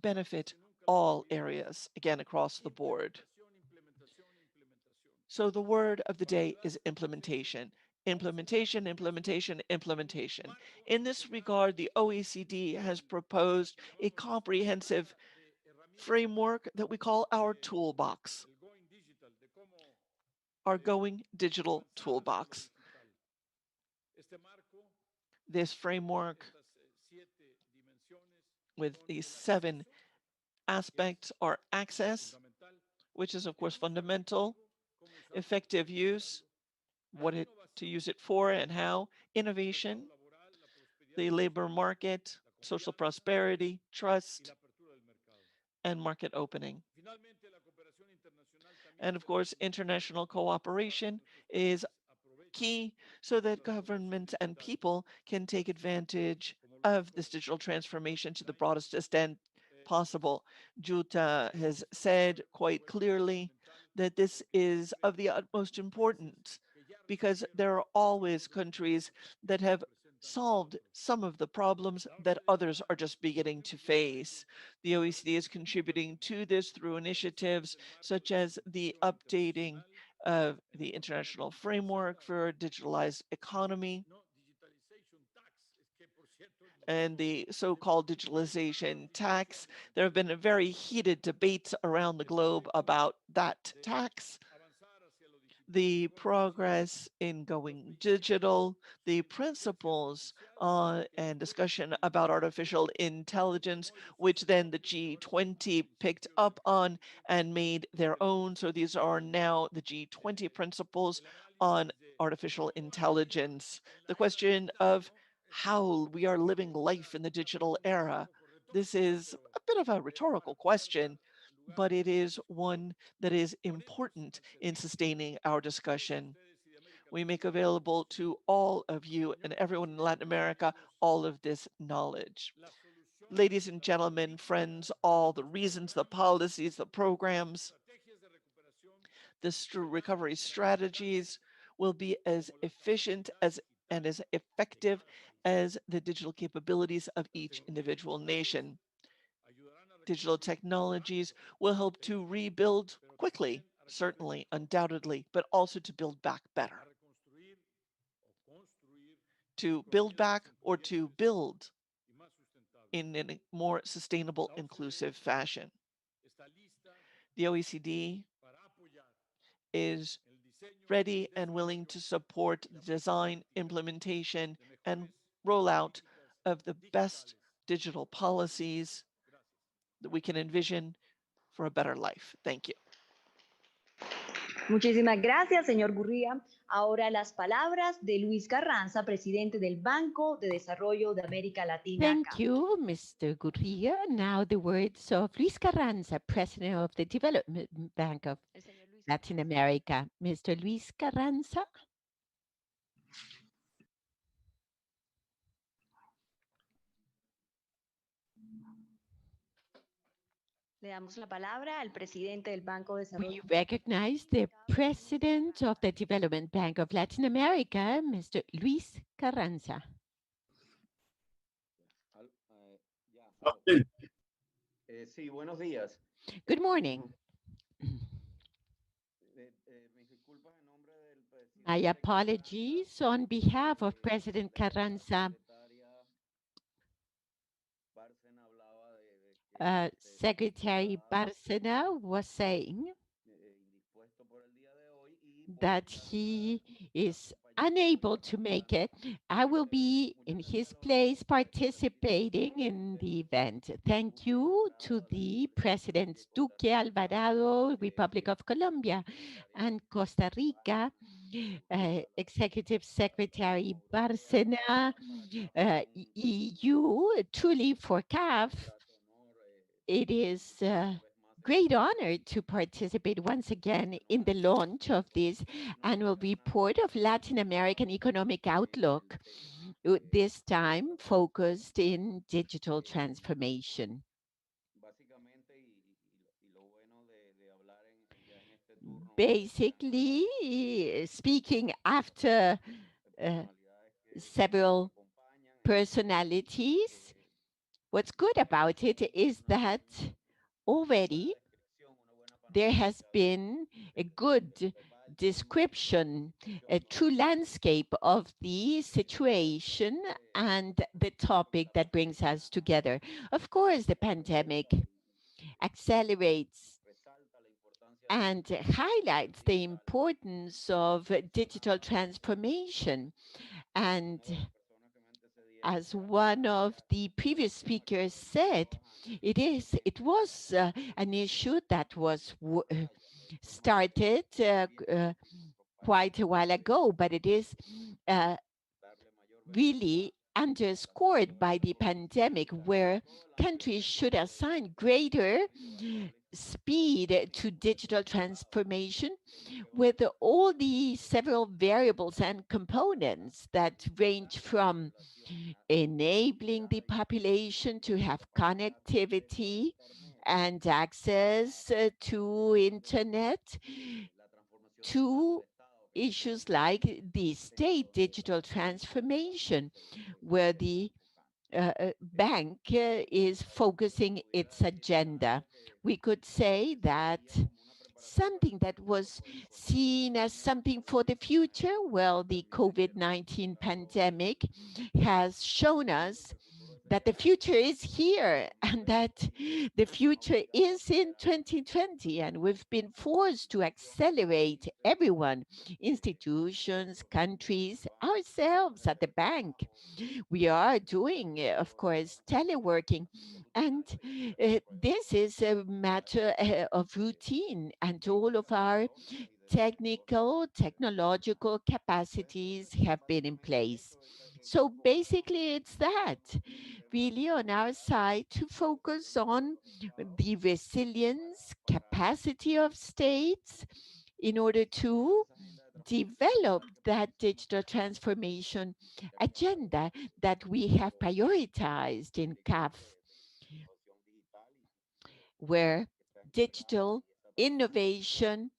benefit all areas, again, across the board. So the word of the day is implementation. Implementation, implementation, implementation. In this regard, the OECD has proposed a comprehensive framework that we call our toolbox, our Going Digital Toolbox. This framework with these 7 aspects are access, which is of course fundamental, effective use, to use it for and how, innovation, the labor market, social prosperity, trust, and market opening. And of course, international cooperation is key so that governments and people can take advantage of this digital transformation to the broadest extent possible. Jutta has said quite clearly that this is of the utmost importance because there are always countries that have solved some of the problems that others are just beginning to face. The OECD is contributing to this through initiatives such as the updating of the international framework for a digitalized economy and the so-called digitalization tax. There have been very heated debates around the globe about that tax. The progress in going digital, the principles and discussion about artificial intelligence, which then the G20 picked up on and made their own. So these are now the G20 principles on artificial intelligence. The question of how we are living life in the digital era. This is a bit of a rhetorical question, but it is one that is important in sustaining our discussion. We make available to all of you and everyone in Latin America all of this knowledge. Ladies and gentlemen, friends, all the reasons, the policies, the programs, the recovery strategies will be as efficient and as effective as the digital capabilities of each individual nation. Digital technologies will help to rebuild quickly, certainly, undoubtedly, but also to build back better. To build back or to build in a more sustainable, inclusive fashion. The OECD is ready and willing to support the design, implementation, and rollout of the best digital policies that we can envision for a better life. Thank you. Muchísimas gracias, señor Gurría. Ahora las palabras de Luis Carranza, presidente del Banco de Desarrollo de América Latina. Thank you, Mr. Gurria. Now the words of Luis Carranza, President of the Development Bank of El señor Luis Latin Carranza. America. Mr. Luis Carranza. Le damos la palabra al presidente del Banco de We Desarrollo. recognize the President of the Development Bank of Latin America, Mr. Luis Carranza. Sí, buenos días. Good morning. My apologies on behalf of President Carranza. Secretary Barasina was saying that he is unable to make it. I will be in his place participating in the event. Thank you to the Presidents Duque Alvarado, Republic of Colombia, and Costa Rica, Executive Secretary Barcena, EU, truly for CAF. It is a great honor to participate once again in the launch of this annual report of Latin American Economic Outlook, this time focused in digital transformation. Basically, speaking after several personalities, what's good about it is that already there has been a good description, a true landscape of the situation and the topic that brings us together. Of course, the pandemic accelerates and highlights the importance of digital transformation. And as one of the previous speakers said, it was an issue that was started quite a while ago, but it is really underscored by the pandemic, where countries should assign greater speed to digital transformation with all the several variables and components that range from enabling the population to have connectivity and access to internet, to issues like the state digital transformation, where the bank is focusing its agenda. We could say that something that was seen as something for the future, well, the COVID-19 pandemic has shown us that the future is here and that the future is in 2020, and we've been forced to accelerate everyone, institutions, countries, ourselves at the bank. We are doing, of course, teleworking, and this is a matter of routine, and all of our technological capacities have been in place. So basically, it's that really on our side to focus on the resilience capacity of states in order to develop that digital transformation agenda that we have prioritized in CAF, where digital innovation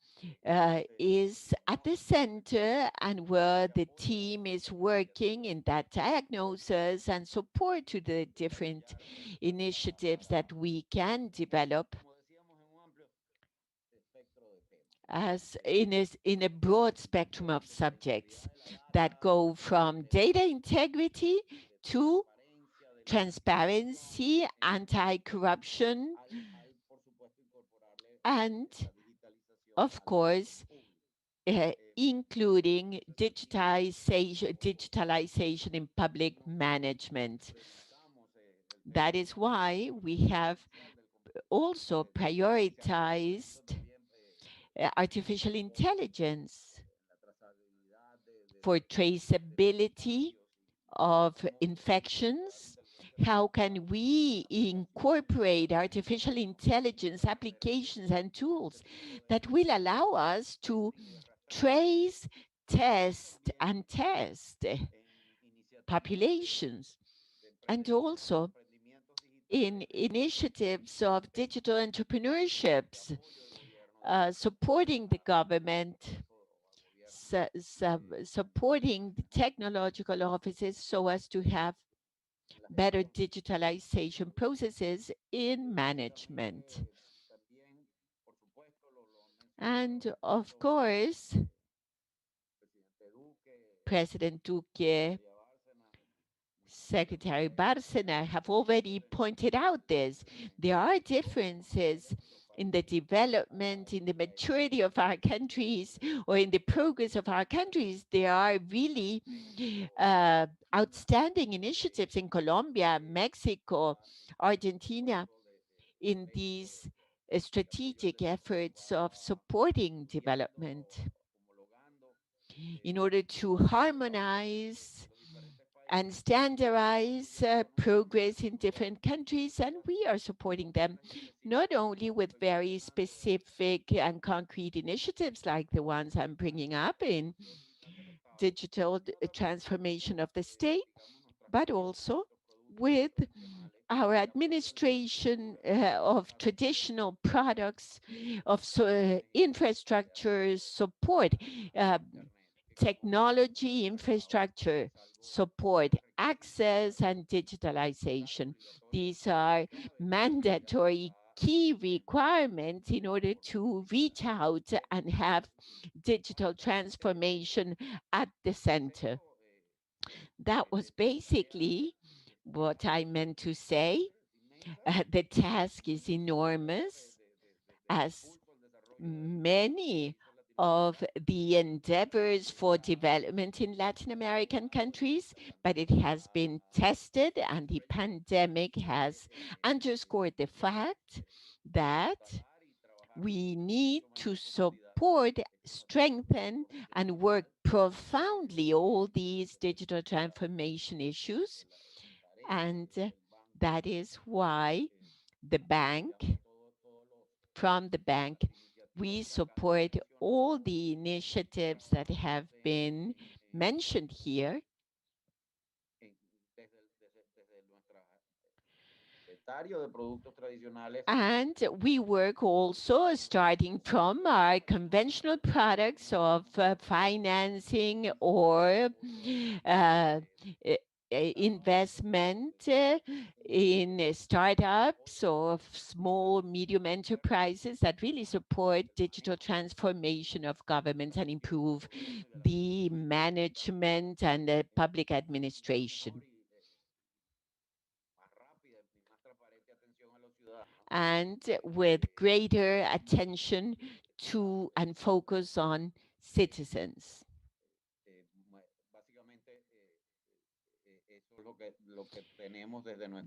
is at the center and where the team is working in that diagnosis and support to the different initiatives that we can develop as in a broad spectrum of subjects that go from data integrity to transparency, anti-corruption, and of course, including digitalization in public management. That is why we have also prioritized artificial intelligence for traceability of infections. How can we incorporate artificial intelligence applications and tools that will allow us to trace, test populations, and also in initiatives of digital entrepreneurships, supporting the government, supporting the technological offices so as to have better digitalization processes in management. And of course, President Duque, Secretary Barasina have already pointed out this. There are differences in the development, in the maturity of our countries, or in the progress of our countries. There are really outstanding initiatives in Colombia, Mexico, Argentina, in these strategic efforts of supporting development in order to harmonize and standardize progress in different countries, and we are supporting them not only with very specific and concrete initiatives like the ones I'm bringing up in digital transformation of the state, but also with our administration of traditional products, of infrastructure support, technology infrastructure support, access, and digitalization. These are mandatory key requirements in order to reach out and have digital transformation at the center. That was basically what I meant to say. The task is enormous, as many of the endeavors for development in Latin American countries, but it has been tested, and the pandemic has underscored the fact that we need to support, strengthen, and work profoundly all these digital transformation issues. And that is why from the bank, we support all the initiatives that have been mentioned here. And we work also starting from our conventional products of financing or investment in startups or small, medium enterprises that really support digital transformation of governments and improve the management and the public administration. And with greater attention to and focus on citizens.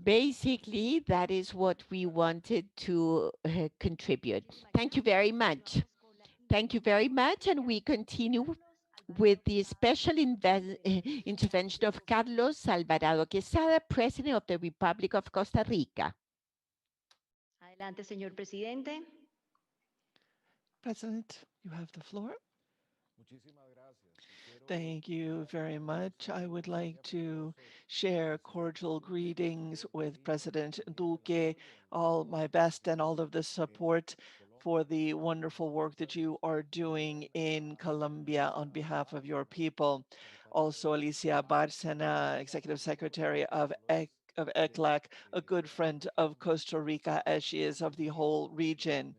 Basically, that is what we wanted to contribute. Thank you very much. Thank you very much, and we continue with the special intervention of Carlos Alvarado Quesada, President of the Republic of Costa Rica. Adelante, señor presidente. President, you have the floor. Thank you very much. I would like to share cordial greetings with President Duque, all my best and all of the support for the wonderful work that you are doing in Colombia on behalf of your people. Also, Alicia Barcena, Executive Secretary of ECLAC, a good friend of Costa Rica as she is of the whole region.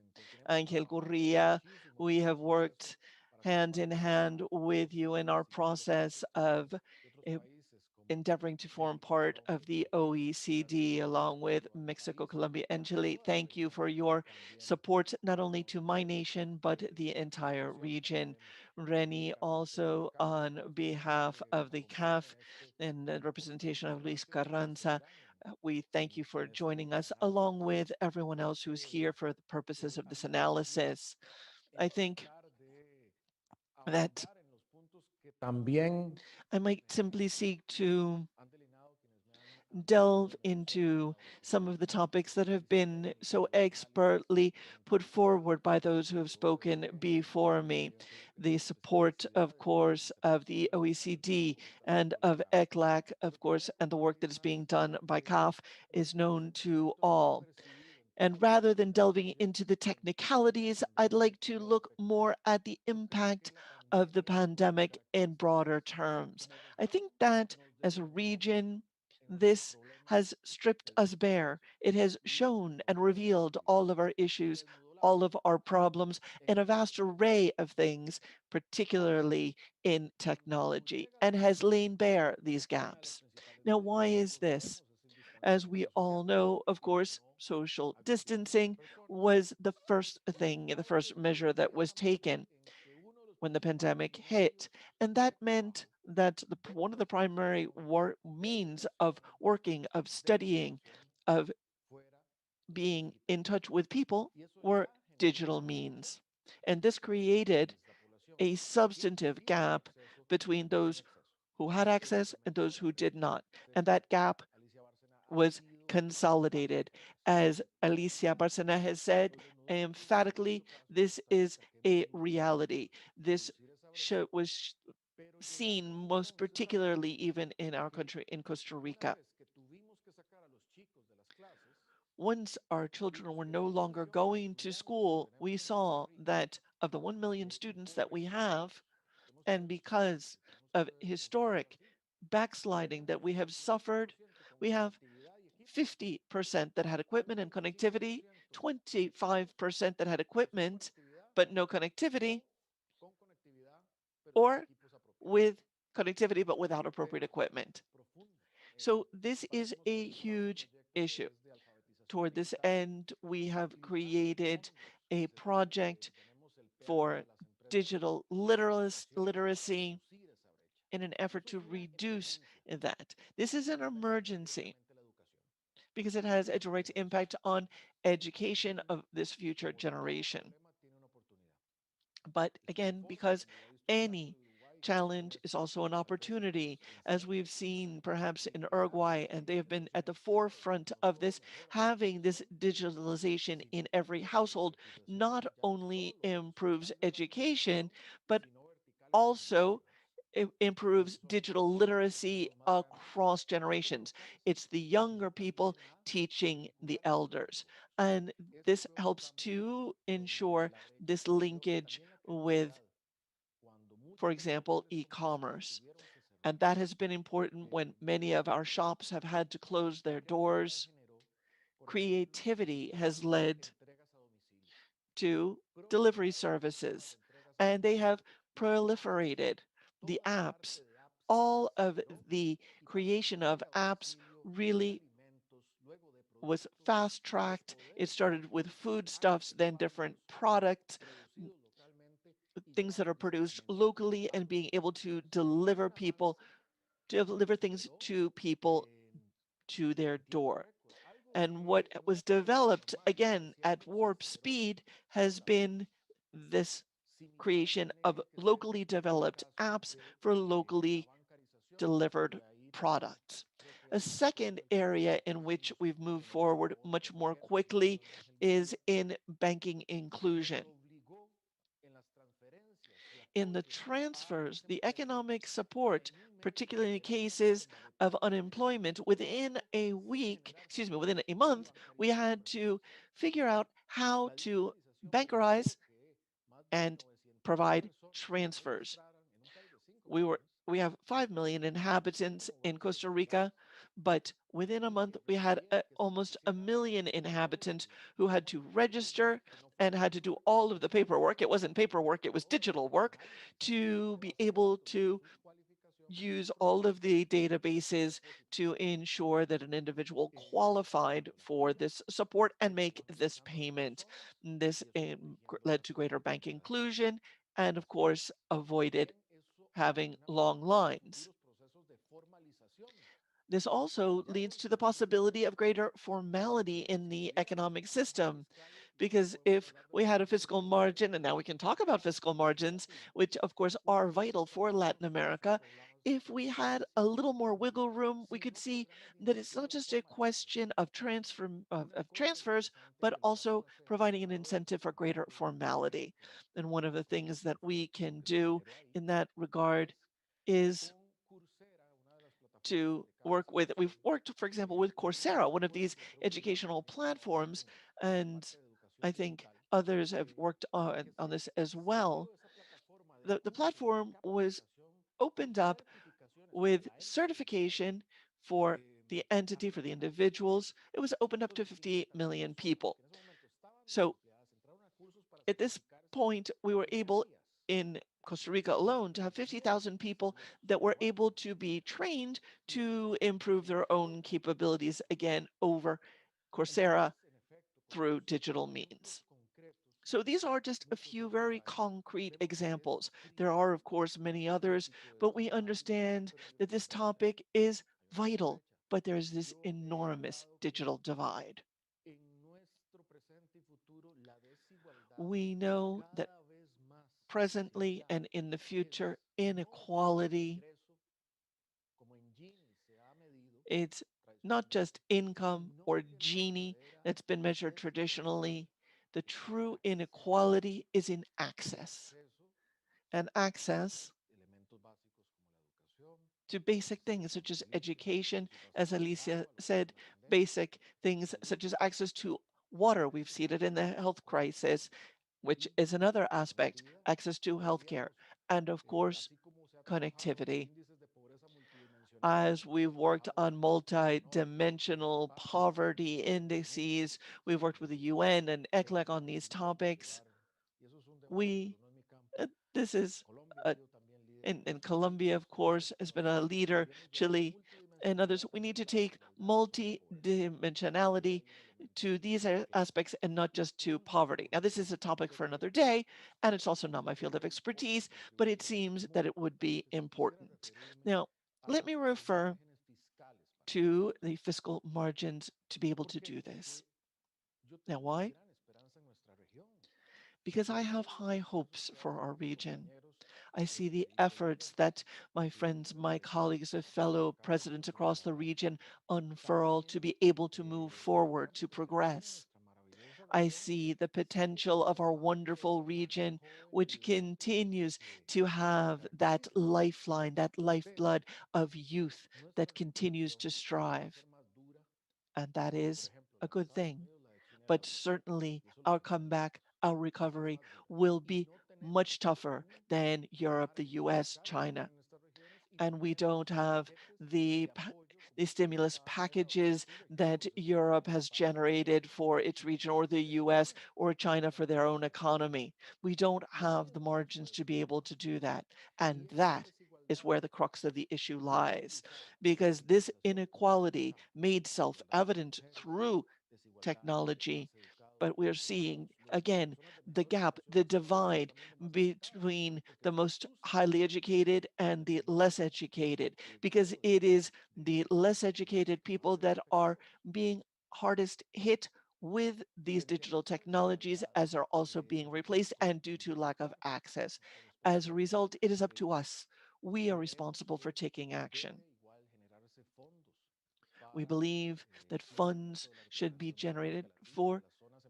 Angel Gurria, we have worked hand in hand with you in our process of endeavoring to form part of the OECD along with Mexico, Colombia, and Chile. Thank you for your support, not only to my nation, but the entire region. Reni also on behalf of the CAF and the representation of Luis Carranza. We thank you for joining us along with everyone else who's here for the purposes of this analysis. I think that I might simply seek to delve into some of the topics that have been so expertly put forward by those who have spoken before me. The support, of course, of the OECD and of ECLAC, of course, and the work that is being done by CAF is known to all. And rather than delving into the technicalities, I'd like to look more at the impact of the pandemic in broader terms. I think that as a region, this has stripped us bare. It has shown and revealed all of our issues, all of our problems, and a vast array of things, particularly in technology, and has lain bare these gaps. Now, why is this? As we all know, of course, social distancing was the first thing, the first measure that was taken when the pandemic hit. And that meant that one of the primary means of working, of studying, of being in touch with people were digital means. And this created a substantive gap between those who had access and those who did not. And that gap was consolidated. As Alicia Barcena has said, emphatically, this is a reality. This was seen most particularly even in our country, in Costa Rica. Once our children were no longer going to school, we saw that of the 1 million students that we have, and because of historic backsliding that we have suffered, we have 50% that had equipment and connectivity, 25% that had equipment but no connectivity, or with connectivity but without appropriate equipment. So this is a huge issue. Toward this end, we have created a project for digital literacy in an effort to reduce that. This is an emergency because it has a direct impact on education of this future generation. But again, because any challenge is also an opportunity, as we've seen perhaps in Uruguay, and they have been at the forefront of this, having this digitalization in every household not only improves education, but also it improves digital literacy across generations. It's the younger people teaching the elders. And this helps to ensure this linkage with, for example, e-commerce. And that has been important when many of our shops have had to close their doors. Creativity has led to delivery services, and they have proliferated. The apps, all of the creation of apps really was fast-tracked. It started with foodstuffs, then different products, things that are produced locally and being able to deliver things to people to their door. And what was developed, again, at warp speed has been this creation of locally developed apps for locally delivered products. A second area in which we've moved forward much more quickly is in banking inclusion. In the transfers, the economic support, particularly in cases of unemployment, within a month, we had to figure out how to bankerize and provide transfers. We have 5 million inhabitants in Costa Rica, but within a month we had almost 1 million inhabitants who had to register and had to do all of the paperwork. It wasn't paperwork, it was digital work to be able to use all of the databases to ensure that an individual qualified for this support and make this payment. This led to greater bank inclusion and of course avoided having long lines. This also leads to the possibility of greater formality in the economic system, because if we had a fiscal margin, and now we can talk about fiscal margins, which of course are vital for Latin America, if we had a little more wiggle room, we could see that it's not just a question of transfers, but also providing an incentive for greater formality. And one of the things that we can do in that regard is to work with. We've worked, for example, with Coursera, one of these educational platforms, and I think others have worked on this as well. The platform was opened up with certification for the entity, for the individuals. It was opened up to 58 million people. So at this point, we were able in Costa Rica alone to have 50,000 people that were able to be trained to improve their own capabilities again over Coursera through digital means. So these are just a few very concrete examples. There are, of course, many others, but we understand that this topic is vital, but there's this enormous digital divide. We know that presently and in the future, inequality, it's not just income or Gini that's been measured traditionally. The true inequality is in access, and access to basic things such as education, as Alicia said, basic things such as access to water. We've seen it in the health crisis, which is another aspect, access to healthcare, and of course, connectivity. As we've worked on multi-dimensional poverty indices, we've worked with the UN and ECLAC on these topics. This is in Colombia, of course, has been a leader, Chile, and others. We need to take multi-dimensionality to these aspects and not just to poverty. Now, this is a topic for another day, and it's also not my field of expertise, but it seems that it would be important. Now, let me refer to the fiscal margins to be able to do this. Now, why? Because I have high hopes for our region. I see the efforts that my friends, my colleagues, and fellow presidents across the region unfurl to be able to move forward, to progress. I see the potential of our wonderful region, which continues to have that lifeline, that lifeblood of youth that continues to strive. And that is a good thing. But certainly our comeback, our recovery will be much tougher than Europe, the US, China. And we don't have the stimulus packages that Europe has generated for its region, or the US or China for their own economy. We don't have the margins to be able to do that. And that is where the crux of the issue lies, because this inequality made self-evident through technology, but we're seeing again the gap, the divide between the most highly educated and the less educated, because it is the less educated people that are being hardest hit with these digital technologies, as are also being replaced, and due to lack of access. As a result, it is up to us. We are responsible for taking action. We believe that funds should be generated for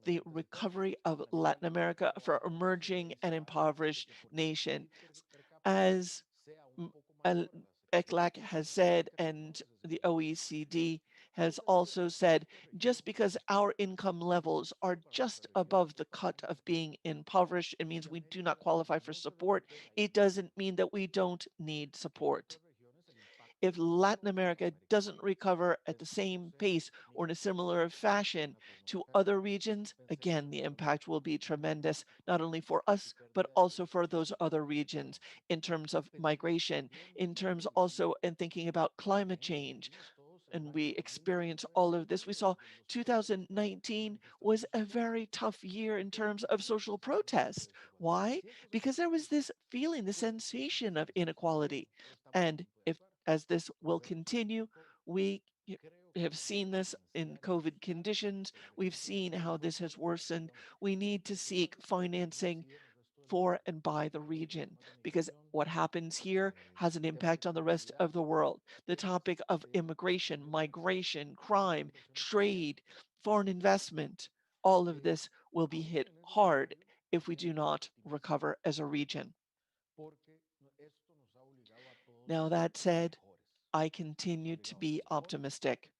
the recovery of Latin America, for emerging and impoverished nations. As ECLAC has said, and the OECD has also said, just because our income levels are just above the cut of being impoverished, it means we do not qualify for support. It doesn't mean that we don't need support. If Latin America doesn't recover at the same pace or in a similar fashion to other regions, again, the impact will be tremendous, not only for us, but also for those other regions in terms of migration, in terms also in thinking about climate change. and we experienced all of this. We saw 2019 was a very tough year in terms of social protest. Why? Because there was this feeling, the sensation of inequality. And if as this will continue, we have seen this in COVID conditions. We've seen how this has worsened. We need to seek financing for and by the region, because what happens here has an impact on the rest of the world. The topic of immigration, migration, crime, trade, foreign investment, all of this will be hit hard if we do not recover as a region. Now, that said, I continue to be optimistic.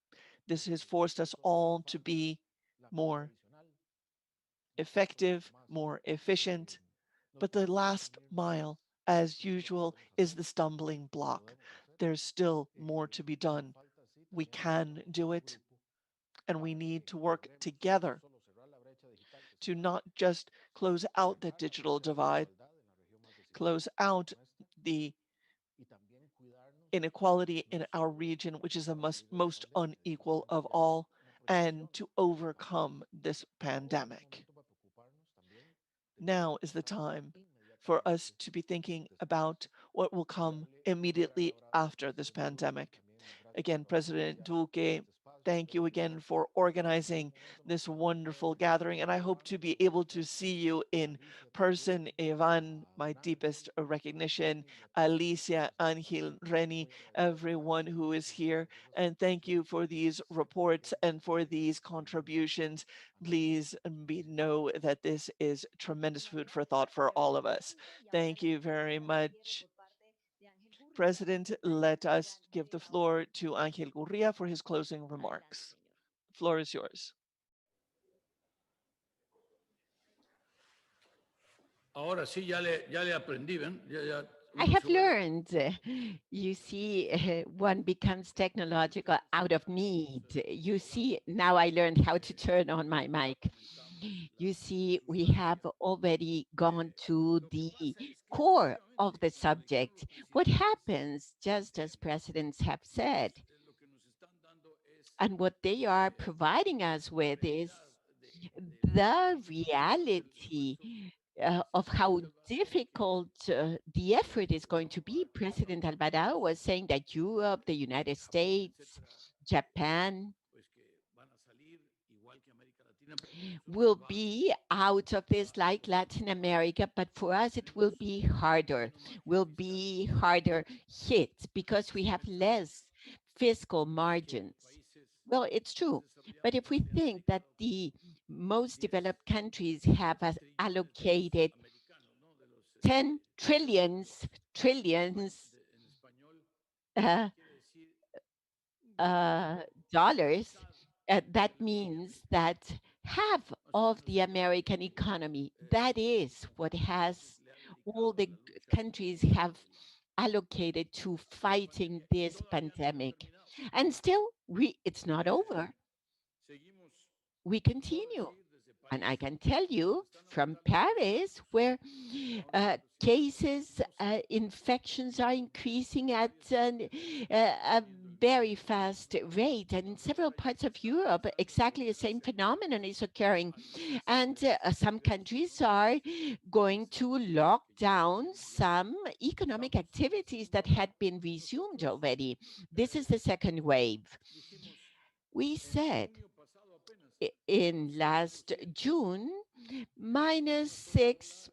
This has forced us all to be more effective, more efficient, but the last mile, as usual, is the stumbling block. There's still more to be done. We can do it, and we need to work together to not just close out the digital divide, close out the inequality in our region, which is the most unequal of all, and to overcome this pandemic. Now is the time for us to be thinking about what will come immediately after this pandemic. Again, President Duque, thank you again for organizing this wonderful gathering, and I hope to be able to see you in person. Ivan, my deepest recognition, Alicia, Angel, Reni, everyone who is here, and thank you for these reports and for these contributions. Please know that this is tremendous food for thought for all of us. Thank you very much. President, let us give the floor to Angel Gurria for his closing remarks. The floor is yours. Ahora sí, ya le aprendí, ¿ven? I uno have se vuelve- learned, you see, one becomes technological out of need. You see, now I learned how to turn on my mic. You see, we have already gone to the core of the subject. What happens, just as presidents have said, and what they are providing us with is the reality of how difficult the effort is going to be. President Alvarado was saying that Europe, the United States, Japan will be out of this like Latin America, but for us it will be harder hit because we have less fiscal margins. Well, it's true. But if we think that the most developed countries have allocated 10 trillions dollars, that means that half of the American economy, that is what has all the countries have allocated to fighting this pandemic. And still, it's not over. We continue. And I can tell you from Paris, where cases, infections are increasing at a very fast rate. And in several parts of Europe, exactly the same phenomenon is occurring. And some countries are going to lock down some economic activities that had been resumed already. This is the second wave. We said in last June, -6%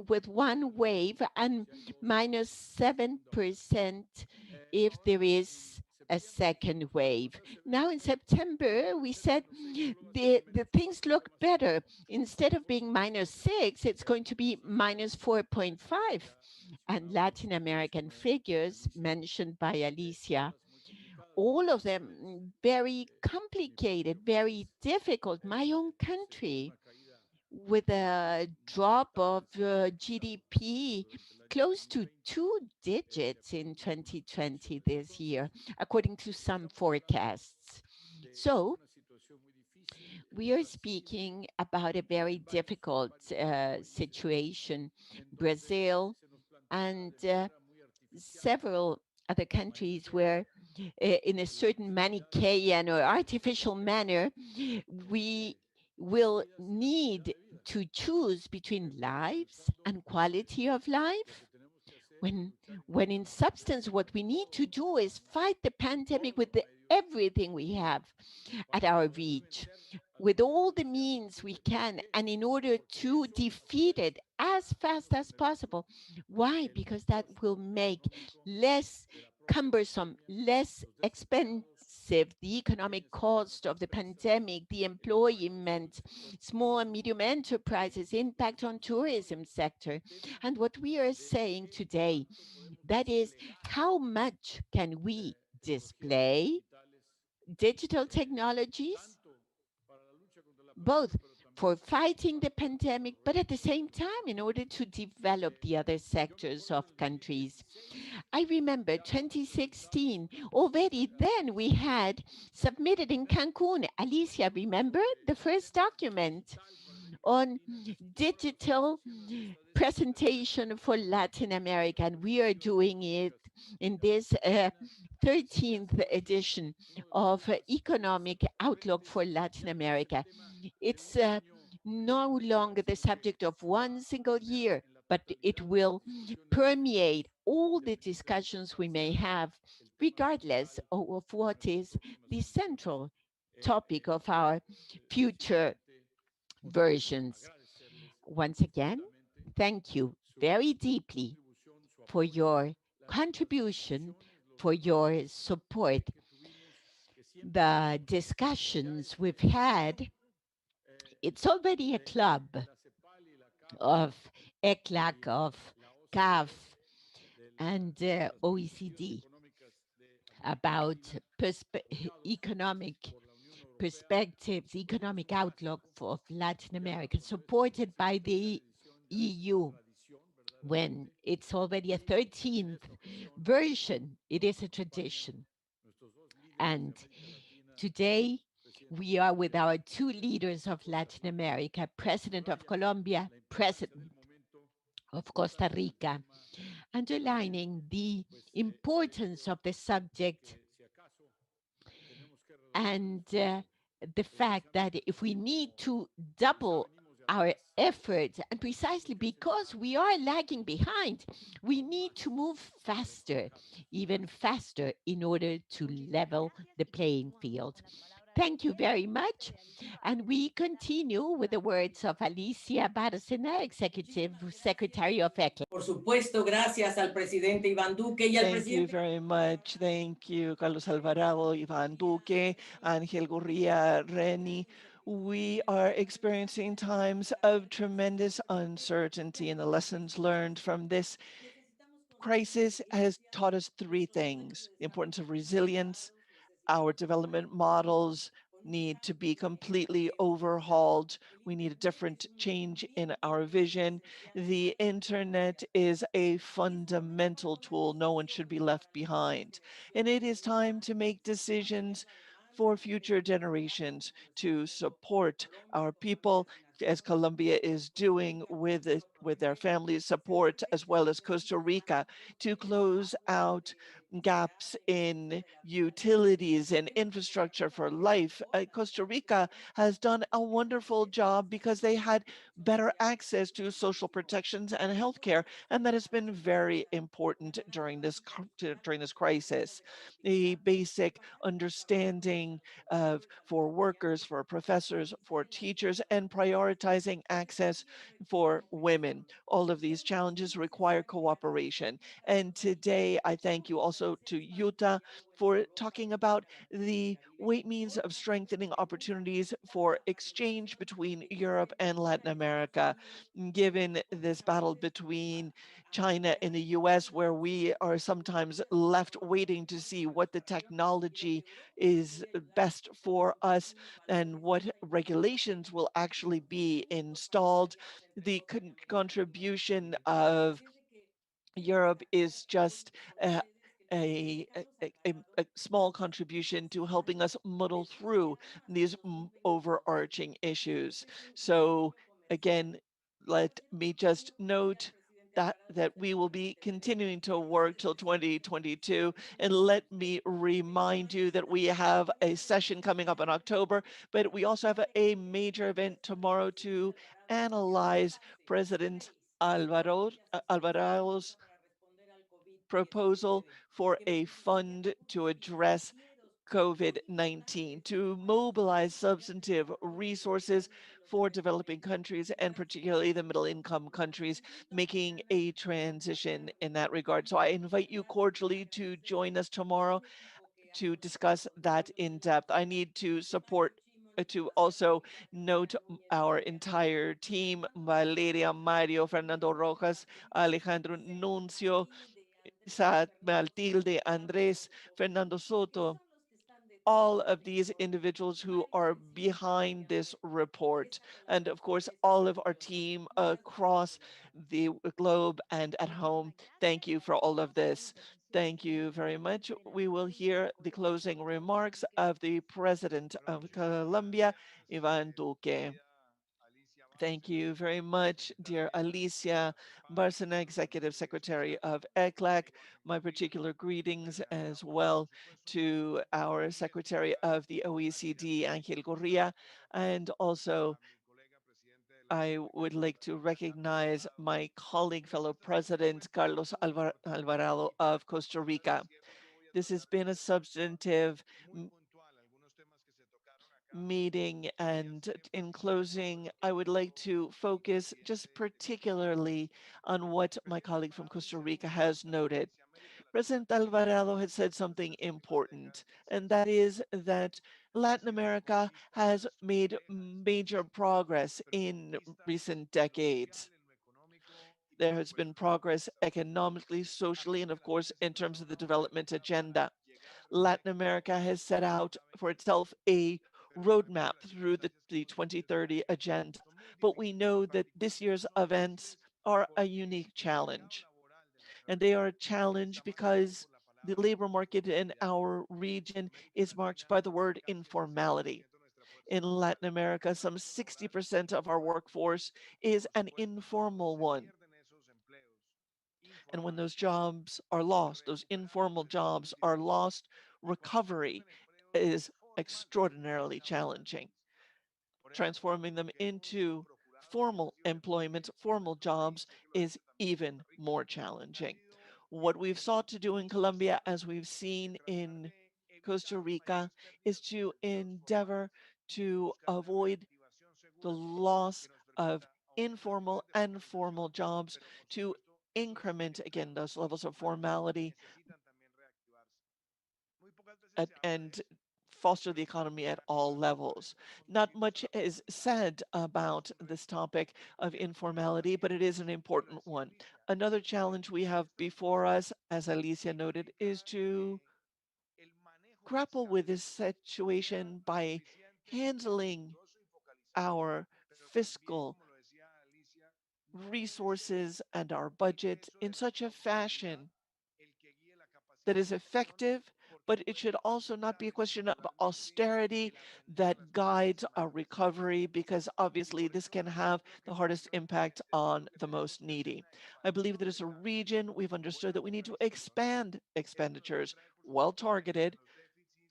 with one wave and -7% if there is a second wave. Now in September, we said the things look better. Instead of being -6, it's going to be -4.5. And Latin American figures mentioned by Alicia, all of them very complicated, very difficult. My own country, with a drop of GDP close to 2 digits in 2020 this year, according to some forecasts. So we are speaking about a very difficult situation. Brazil and several other countries where in a certain Manichaean or artificial manner, we will need to choose between lives and quality of life. When in substance, what we need to do is fight the pandemic with everything we have at our reach, with all the means we can, and in order to defeat it as fast as possible. Why? Because that will make less cumbersome, less expensive the economic cost of the pandemic, the employment, small and medium enterprises, impact on tourism sector. And what we are saying today, that is, how much can we display digital technologies, both for fighting the pandemic, but at the same time, in order to develop the other sectors of countries. I remember 2016, already then we had submitted in Cancun, Alicia, remember the first document on digital presentation for Latin America, and we are doing it in this 13th edition of Economic Outlook for Latin America. It's no longer the subject of one single year, but it will permeate all the discussions we may have, regardless of what is the central topic of our future versions. Once again, thank you very deeply for your contribution, for your support. The discussions we've had, it's already a club of ECLAC, of CAF, and OECD about economic perspectives, economic outlook of Latin America, supported by the EU. When it's already a 13th version, it is a tradition. And today, we are with our two leaders of Latin America, President of Colombia, President of Costa Rica, underlining the importance of the subject and the fact that if we need to double our efforts, and precisely because we are lagging behind, we need to move faster, even faster, in order to level the playing field. Thank you very much. And we continue with the words of Alicia Barasina, Executive Secretary of ECLAC. Por supuesto, gracias al presidente Iván Duque y al Thank you presidente. very much. Thank you, Carlos Alvarado, Iván Duque, Ángel Gurría, Reni. We are experiencing times of tremendous uncertainty, and the lessons learned from this crisis has taught us three things: the importance of resilience. Our development models need to be completely overhauled. We need a different change in our vision. The internet is a fundamental tool. No one should be left behind. And it is time to make decisions for future generations to support our people, as Colombia is doing with their family support, as well as Costa Rica, to close out gaps in utilities and infrastructure for life. Costa Rica has done a wonderful job because they had better access to social protections and healthcare, and that has been very important during this crisis. A basic understanding of for workers, for professors, for teachers, and prioritizing access for women. All of these challenges require cooperation. And today, I thank you also to Yuta for talking about the means of strengthening opportunities for exchange between Europe and Latin America, given this battle between China and the US, where we are sometimes left waiting to see what the technology is best for us and what regulations will actually be installed. The contribution of Europe is just a, a small contribution to helping us muddle through these overarching issues. So again, let me just note that we will be continuing to work till 2022. And let me remind you that we have a session coming up in October, but we also have a major event tomorrow to analyze President Alvaro's proposal for a fund to address COVID-19 to mobilize substantive resources for developing countries and particularly the middle income countries making a transition in that regard. So I invite you cordially to join us tomorrow to discuss that in depth. I need to to also note our entire team, Valeria, Mario, Fernando Rojas, Alejandro Nuncio, Matilde, Andres, Fernando Soto, all of these individuals who are behind this report. And of course, all of our team across the globe and at home. Thank you for all of this. Thank you very much. We will hear the closing remarks of the President of Colombia, Ivan Duque. Thank you very much, dear Alicia Barasina, Executive Secretary of ECLAC. My particular greetings as well to our Secretary of the OECD, Angel Correa, and also I would like to recognize my colleague, fellow President Carlos Alvarado of Costa Rica. This has been a substantive meeting, and in closing, I would like to focus just particularly on what my colleague from Costa Rica has noted. President Alvarado had said something important, and that is that Latin America has made major progress in recent decades. There has been progress economically, socially, and of course, in terms of the development agenda. Latin America has set out for itself a roadmap through the 2030 agenda. But we know that this year's events are a unique challenge. And they are a challenge because the labor market in our region is marked by the word informality. In Latin America, some 60% of our workforce is an informal one. And when those jobs are lost, those informal jobs are lost, recovery is extraordinarily challenging. Transforming them into formal employment, formal jobs is even more challenging. What we've sought to do in Colombia, as we've seen in Costa Rica, is to endeavor to avoid the loss of informal and formal jobs, to increment again those levels of formality and foster the economy at all levels. Not much is said about this topic of informality, but it is an important one. Another challenge we have before us, as Alicia noted, is to grapple with this situation by handling our fiscal resources and our budget in such a fashion that is effective, but it should also not be a question of austerity that guides our recovery, because obviously this can have the hardest impact on the most needy. I believe that as a region, we've understood that we need to expand expenditures, well targeted,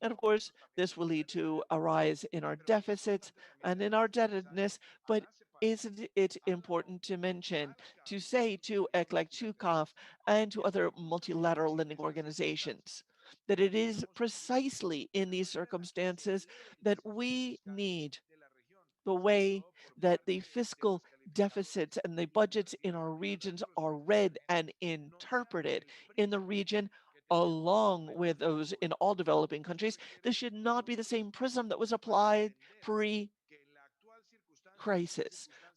and of course, this will lead to a rise in our deficits and in our indebtedness, but isn't it important to mention, to say to ECLAC, to CAF, and to other multilateral lending organizations, that it is precisely in these circumstances that we need the way that the fiscal deficits and the budgets in our regions are read and interpreted in the region along with those in all developing countries. This should not be the same prism that was applied pre-crisis.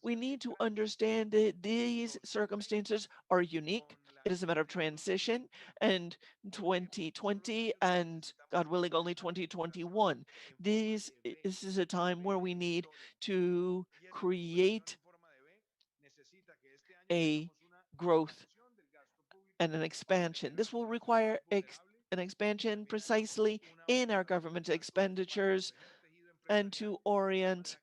We need to understand that these circumstances are unique. It is a matter of transition, and 2020 and God willing only 2021. This is a time where we need to create a growth and an expansion. This will require an expansion precisely in our government expenditures and to orient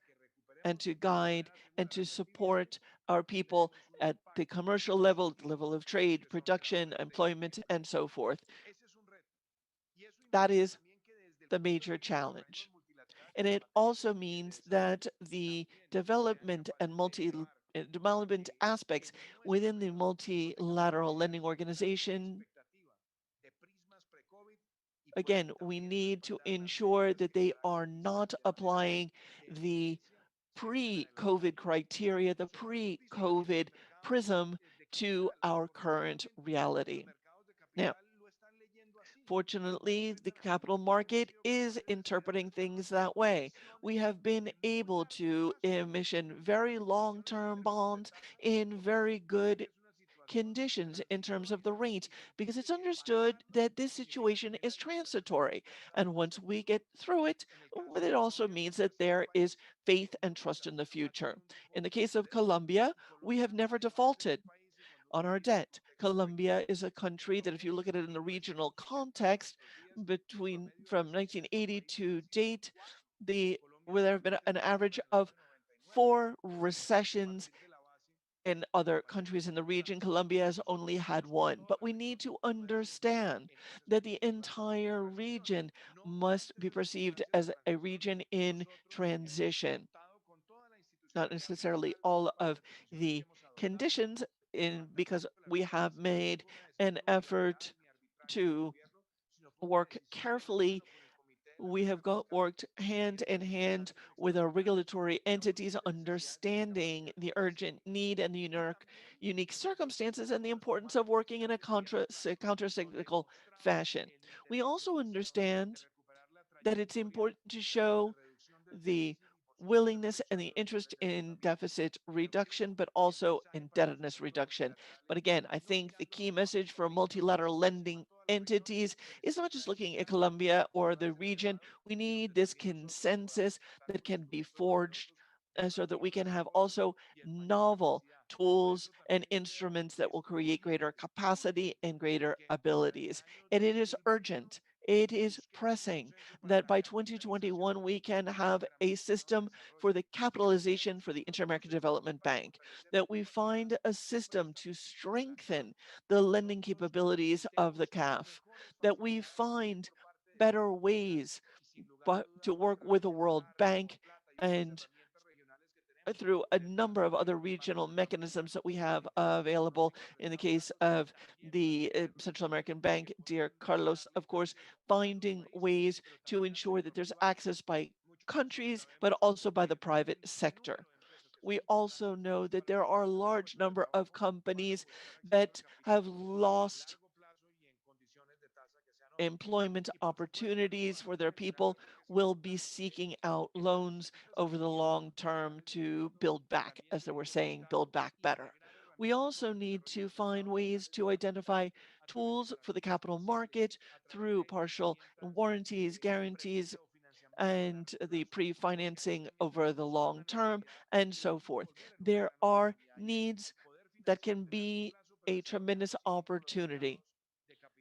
and to guide and to support our people at the commercial level, level of trade, production, employment, and so forth. That is the major challenge. And it also means that the development and development aspects within the multilateral lending organization, again, we need to ensure that they are not applying the pre-COVID criteria, the pre-COVID prism to our current reality. Now, fortunately, the capital market is interpreting things that way. We have been able to emission very long-term bonds in very good conditions in terms of the rate, because it's understood that this situation is transitory. And once we get through it, it also means that there is faith and trust in the future. In the case of Colombia, we have never defaulted on our debt. Colombia is a country that, if you look at it in the regional context, from 1980 to date, where there have been an average of 4 recessions. In other countries in the region, Colombia has only had 1. But we need to understand that the entire region must be perceived as a region in transition. Not necessarily all of the conditions, because we have made an effort to work carefully. We have worked hand in hand with our regulatory entities, understanding the urgent need and the unique circumstances and the importance of working in a counter-cyclical fashion. We also understand that it's important to show the willingness and the interest in deficit reduction, but also indebtedness reduction. But again, I think the key message for multilateral lending entities is not just looking at Colombia or the region. We need this consensus that can be forged so that we can have also novel tools and instruments that will create greater capacity and greater abilities. And it is urgent. It is pressing that by 2021 we can have a system for the capitalization for the Inter-American Development Bank, that we find a system to strengthen the lending capabilities of the CAF, that we find better ways to work with the World Bank and through a number of other regional mechanisms that we have available. In the case of the Central American Bank, dear Carlos, of course, finding ways to ensure that there's access by countries, but also by the private sector. We also know that there are a large number of companies that have lost employment opportunities for their people, will be seeking out loans over the long term to build back, as they were saying, build back better. We also need to find ways to identify tools for the capital market through partial warranties, guarantees, and the pre-financing over the long term, and so forth. There are needs that can be a tremendous opportunity,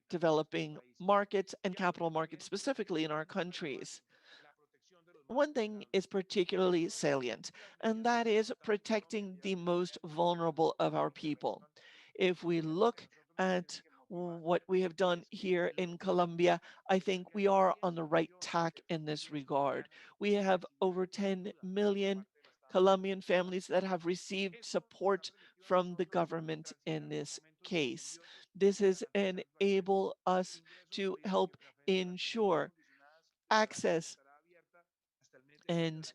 developing markets and capital markets specifically in our countries. One thing is particularly salient, and that is protecting the most vulnerable of our people. If we look at what we have done here in Colombia, I think we are on the right tack in this regard. We have over 10 million Colombian families that have received support from the government in this case. This has enabled us to help ensure access. And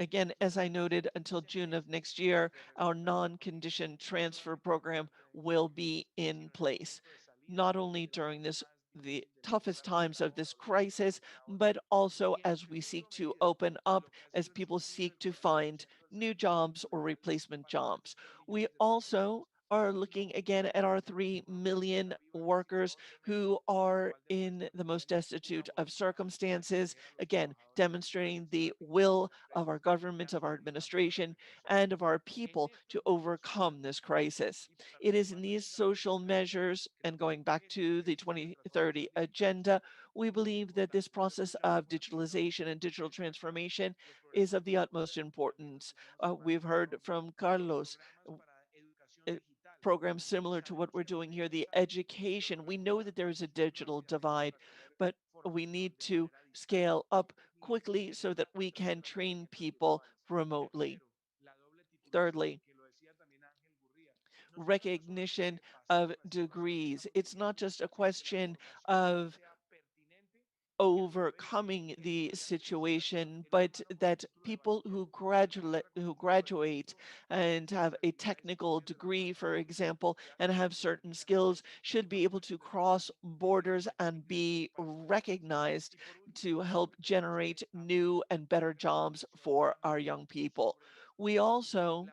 again, as I noted, until June of next year, our non-conditioned transfer program will be in place, not only during the toughest times of this crisis, but also as we seek to open up, as people seek to find new jobs or replacement jobs. We also are looking again at our 3 million workers who are in the most destitute of circumstances, again, demonstrating the will of our government, of our administration, and of our people to overcome this crisis. It is in these social measures, and going back to the 2030 agenda, we believe that this process of digitalization and digital transformation is of the utmost importance. We've heard from Carlos programs similar to what we're doing here, the education. We know that there is a digital divide, but we need to scale up quickly so that we can train people remotely. Thirdly, recognition of degrees. It's not just a question of overcoming the situation, but that people who graduate and have a technical degree, for example, and have certain skills should be able to cross borders and be recognized to help generate new and better jobs for our young people. We also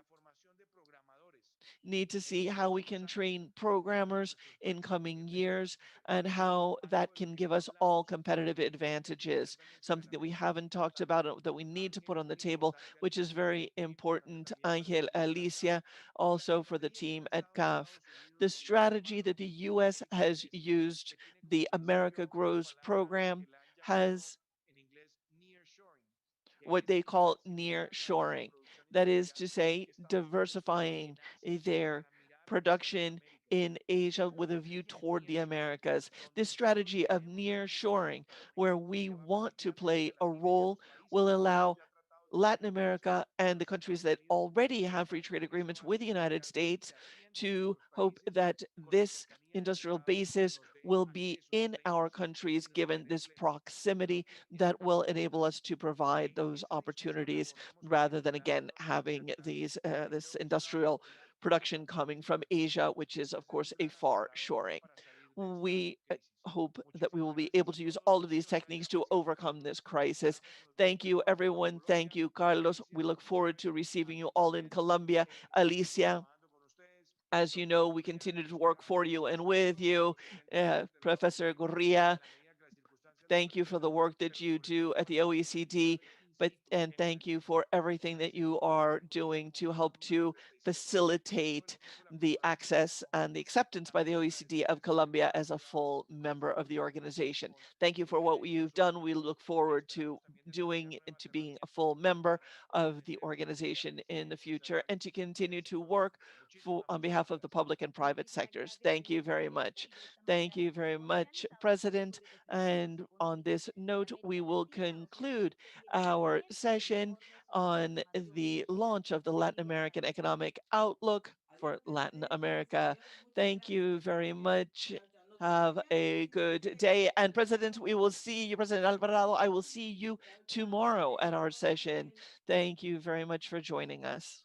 need to see how we can train programmers in coming years and how that can give us all competitive advantages. Something that we haven't talked about that we need to put on the table, which is very important, Angel, Alicia, also for the team at CAF. The strategy that the US has used, the America Grows program, has what they call near shoring. That is to say, diversifying their production in Asia with a view toward the Americas. This strategy of near shoring, where we want to play a role, will allow Latin America and the countries that already have free trade agreements with the United States to hope that this industrial basis will be in our countries given this proximity that will enable us to provide those opportunities rather than again having this industrial production coming from Asia, which is of course a far shoring. We hope that we will be able to use all of these techniques to overcome this crisis. Thank you, everyone. Thank you, Carlos. We look forward to receiving you all in Colombia. Alicia, as you know, we continue to work for you and with you. Professor Gurria, thank you for the work that you do at the OECD, and thank you for everything that you are doing to help to facilitate the access and the acceptance by the OECD of Colombia as a full member of the organization. Thank you for what you've done. We look forward to being a full member of the organization in the future and to continue to work on behalf of the public and private sectors. Thank you very much. Thank you very much, President. And on this note, we will conclude our session on the launch of the Latin American Economic Outlook for Latin America. Thank you very much. Have a good day. And President, we will see you, President Alvarado, I will see you tomorrow at our session. Thank you very much for joining us.